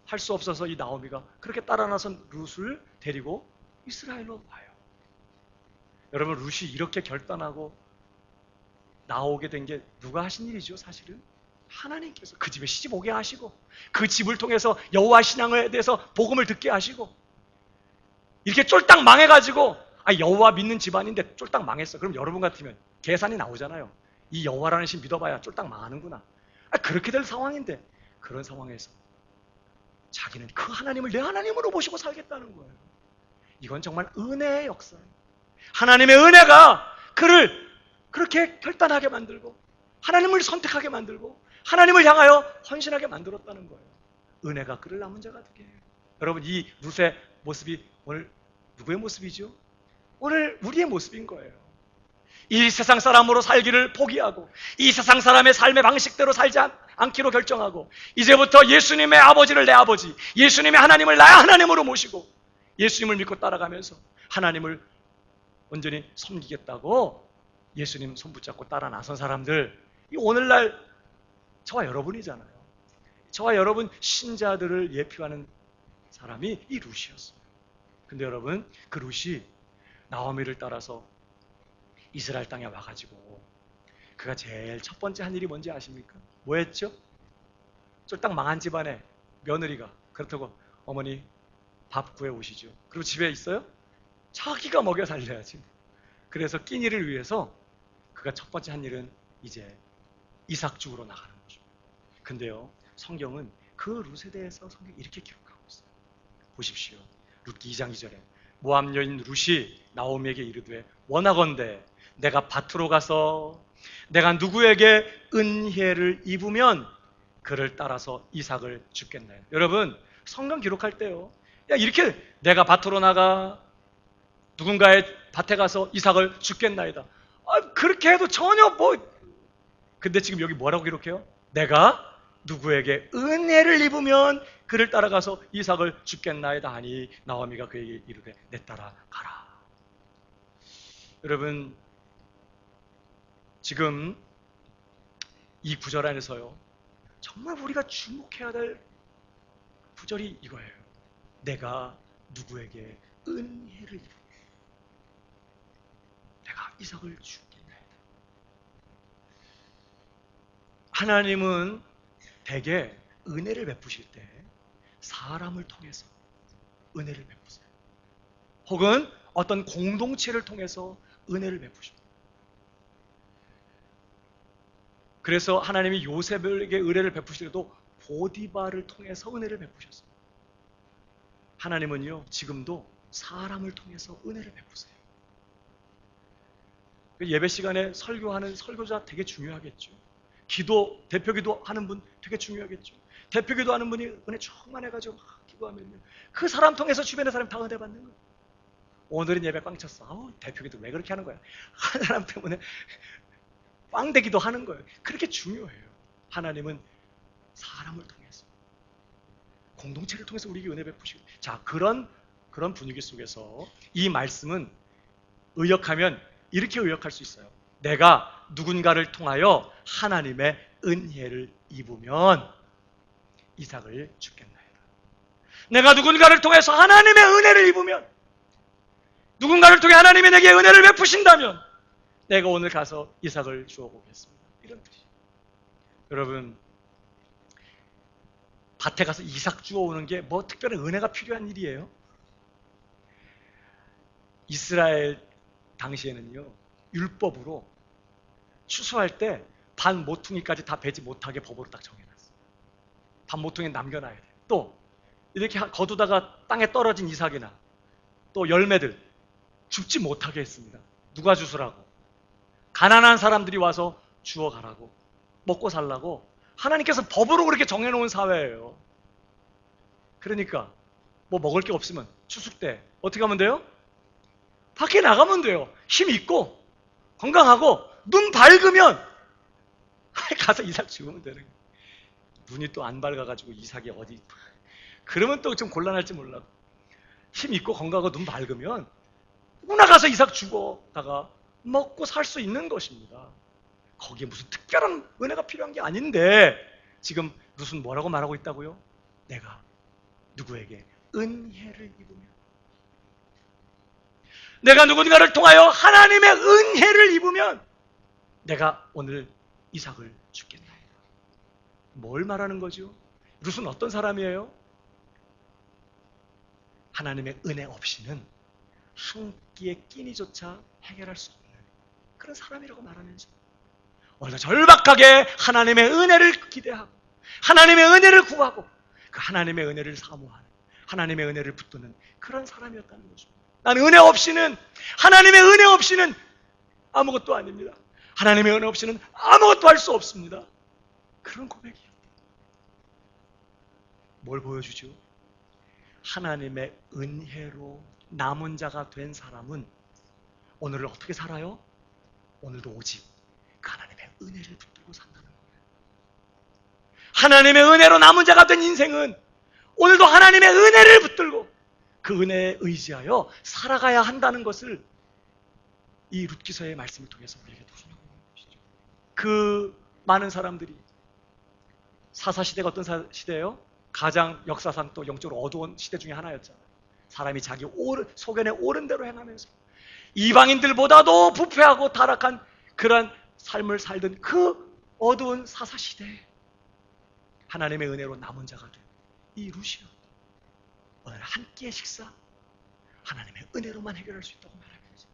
할 수 없어서 이 나오미가 그렇게 따라 나선 룻을 데리고 이스라엘로 와요. 여러분, 룻이 이렇게 결단하고 나오게 된 게 누가 하신 일이죠? 사실은 하나님께서 그 집에 시집 오게 하시고 그 집을 통해서 여호와 신앙에 대해서 복음을 듣게 하시고, 이렇게 쫄딱 망해가지고 여호와 믿는 집안인데 쫄딱 망했어. 그럼 여러분 같으면 계산이 나오잖아요. 이 여호와라는 신 믿어봐야 쫄딱 망하는구나. 그렇게 될 상황인데, 그런 상황에서 자기는 그 하나님을 내 하나님으로 모시고 살겠다는 거예요. 이건 정말 은혜의 역사예요. 하나님의 은혜가 그를 그렇게 결단하게 만들고 하나님을 선택하게 만들고 하나님을 향하여 헌신하게 만들었다는 거예요. 은혜가 그를 남은 자가 되게 해요. 여러분, 이 룻의 모습이 오늘 누구의 모습이죠? 오늘 우리의 모습인 거예요. 이 세상 사람으로 살기를 포기하고 이 세상 사람의 삶의 방식대로 살지 않기로 결정하고 이제부터 예수님의 아버지를 내 아버지, 예수님의 하나님을 나의 하나님으로 모시고 예수님을 믿고 따라가면서 하나님을 온전히 섬기겠다고 예수님 손 붙잡고 따라 나선 사람들, 이 오늘날 저와 여러분이잖아요. 저와 여러분 신자들을 예표하는 사람이 이 룻이었어요. 근데 여러분, 그 룻이 나오미를 따라서 이스라엘 땅에 와가지고 그가 제일 첫 번째 한 일이 뭔지 아십니까? 뭐 했죠? 쫄딱 망한 집안에 며느리가 그렇다고 어머니 밥 구해 오시죠. 그리고 집에 있어요? 자기가 먹여 살려야지. 그래서 끼니를 위해서 그가 첫 번째 한 일은 이제 이삭 죽으러 나가는 거죠. 근데요, 성경은 그 룻에 대해서 성경이 이렇게 기록하고 있어요. 보십시오. 룻기 2장 2절에 모압 여인 룻이 나오미에게 이르되 원하건대 내가 밭으로 가서 내가 누구에게 은혜를 입으면 그를 따라서 이삭을 죽겠나요? 여러분, 성경 기록할 때요, 야, 이렇게 내가 밭으로 나가 누군가의 밭에 가서 이삭을 죽겠나이다. 그렇게 해도 전혀 근데 지금 여기 뭐라고 기록해요? 내가 누구에게 은혜를 입으면 그를 따라가서 이삭을 죽겠나이다 하니 나오미가 그에게 이르되 내 따라 가라. 여러분, 지금 이 구절 안에서요, 정말 우리가 주목해야 될 구절이 이거예요. 내가 누구에게 은혜를 입으면 내가 이삭을 죽겠나이다. 하나님은 대개 은혜를 베푸실 때 사람을 통해서 은혜를 베푸세요. 혹은 어떤 공동체를 통해서 은혜를 베푸십니다. 그래서 하나님이 요셉에게 은혜를 베푸실 때도 보디바를 통해서 은혜를 베푸셨어요. 하나님은요, 지금도 사람을 통해서 은혜를 베푸세요. 예배 시간에 설교하는 설교자 되게 중요하겠죠. 대표 기도 하는 분 되게 중요하겠죠. 대표 기도 하는 분이 은혜 충만해가지고 막 기도하면요, 그 사람 통해서 주변의 사람이 다 은혜 받는 거예요. 오늘은 예배 꽝 쳤어. 대표 기도 왜 그렇게 하는 거야? 한 사람 때문에 꽝되기도 하는 거예요. 그렇게 중요해요. 하나님은 사람을 통해서, 공동체를 통해서 우리에게 은혜 베푸시고, 자, 그런 분위기 속에서 이 말씀은 의역하면 이렇게 의역할 수 있어요. 내가 누군가를 통하여 하나님의 은혜를 입으면 이삭을 죽겠나이다. 내가 누군가를 통해서 하나님의 은혜를 입으면, 누군가를 통해 하나님이 내게 은혜를 베푸신다면 내가 오늘 가서 이삭을 주워보겠습니다. 이런 뜻이에요. 여러분, 밭에 가서 이삭 주워오는 게 뭐 특별한 은혜가 필요한 일이에요? 이스라엘 당시에는요, 율법으로 추수할 때 반 모퉁이까지 다 베지 못하게 법으로 딱 정해놨어요. 반 모퉁이 남겨놔야 돼요. 또 이렇게 거두다가 땅에 떨어진 이삭이나 또 열매들 줍지 못하게 했습니다. 누가 주스라고? 가난한 사람들이 와서 주워가라고, 먹고 살라고 하나님께서 법으로 그렇게 정해놓은 사회예요. 그러니까 뭐 먹을 게 없으면 추수 때 어떻게 하면 돼요? 밖에 나가면 돼요. 힘 있고 건강하고 눈 밝으면 가서 이삭 죽으면 되는 거예요. 눈이 또 안 밝아가지고 이삭이 어디, 그러면 또 좀 곤란할지 몰라도 힘 있고 건강하고 눈 밝으면 누구나 가서 이삭 죽어다가 먹고 살 수 있는 것입니다. 거기에 무슨 특별한 은혜가 필요한 게 아닌데 지금 룻은 뭐라고 말하고 있다고요? 내가 누구에게 은혜를 입으면, 내가 누군가를 통하여 하나님의 은혜를 입으면 내가 오늘 이삭을 죽겠나이다. 뭘 말하는 거죠? 룻은 어떤 사람이에요? 하나님의 은혜 없이는 한 끼의 끼니조차 해결할 수 없는 그런 사람이라고 말하면서 오늘도 절박하게 하나님의 은혜를 기대하고 하나님의 은혜를 구하고 그 하나님의 은혜를 사모하는, 하나님의 은혜를 붙드는 그런 사람이었다는 것입니다. 나는 은혜 없이는, 하나님의 은혜 없이는 아무것도 아닙니다. 하나님의 은혜 없이는 아무것도 할 수 없습니다. 그런 고백이에요. 뭘 보여주죠? 하나님의 은혜로 남은 자가 된 사람은 오늘을 어떻게 살아요? 오늘도 오직 그 하나님의 은혜를 붙들고 산다는 거예요. 하나님의 은혜로 남은 자가 된 인생은 오늘도 하나님의 은혜를 붙들고 그 은혜에 의지하여 살아가야 한다는 것을 이 룻기서의 말씀을 통해서 우리에게 도전하고 있는 것이죠. 그 많은 사람들이, 사사시대가 어떤 시대예요? 가장 역사상 또 영적으로 어두운 시대 중에 하나였잖아요. 사람이 자기 소견에 옳은 대로 행하면서 이방인들보다도 부패하고 타락한 그런 삶을 살던 그 어두운 사사시대에 하나님의 은혜로 남은 자가 된 이 룻이요, 오늘 한 끼의 식사 하나님의 은혜로만 해결할 수 있다고 말하면서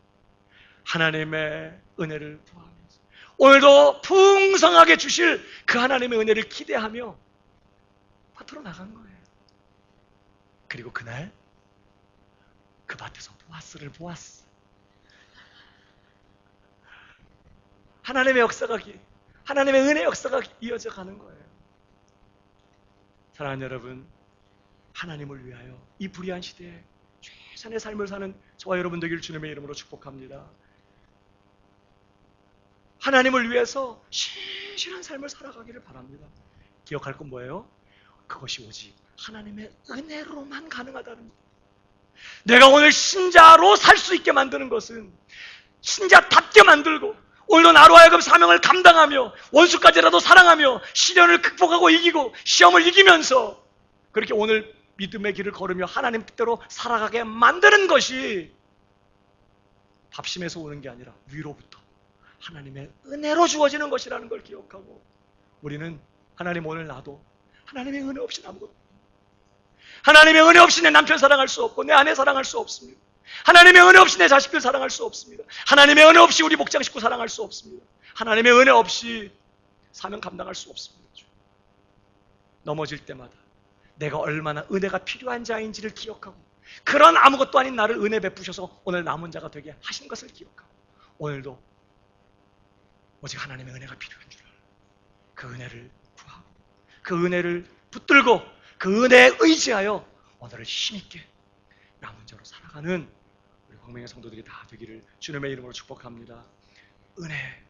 하나님의 은혜를 구하면서 오늘도 풍성하게 주실 그 하나님의 은혜를 기대하며 밭으로 나간 거예요. 그리고 그날 그 밭에서 보아스를 보았어. 하나님의 역사가, 하나님의 은혜 역사가 이어져 가는 거예요. 사랑하는 여러분, 하나님을 위하여 이 불의한 시대에 최선의 삶을 사는 저와 여러분 되기를 주님의 이름으로 축복합니다. 하나님을 위해서 신실한 삶을 살아가기를 바랍니다. 기억할 건 뭐예요? 그것이 오직 하나님의 은혜로만 가능하다는 것. 내가 오늘 신자로 살 수 있게 만드는 것은, 신자답게 만들고 오늘도 나로 하여금 사명을 감당하며 원수까지라도 사랑하며 시련을 극복하고 이기고 시험을 이기면서 그렇게 오늘 믿음의 길을 걸으며 하나님 뜻대로 살아가게 만드는 것이 밥심에서 오는 게 아니라 위로부터 하나님의 은혜로 주어지는 것이라는 걸 기억하고, 우리는 하나님, 오늘 나도 하나님의 은혜 없이 아무것도, 하나님의 은혜 없이 내 남편 사랑할 수 없고 내 아내 사랑할 수 없습니다. 하나님의 은혜 없이 내 자식들 사랑할 수 없습니다. 하나님의 은혜 없이 우리 목장 식구 사랑할 수 없습니다. 하나님의 은혜 없이 사명 감당할 수 없습니다. 넘어질 때마다 내가 얼마나 은혜가 필요한 자인지를 기억하고 그런 아무것도 아닌 나를 은혜 베푸셔서 오늘 남은 자가 되게 하신 것을 기억하고 오늘도 오직 하나님의 은혜가 필요한 줄 알고 그 은혜를 구하고 그 은혜를 붙들고 그 은혜에 의지하여 오늘을 힘있게 남은 자로 살아가는 우리 광명의 성도들이 다 되기를 주님의 이름으로 축복합니다. 은혜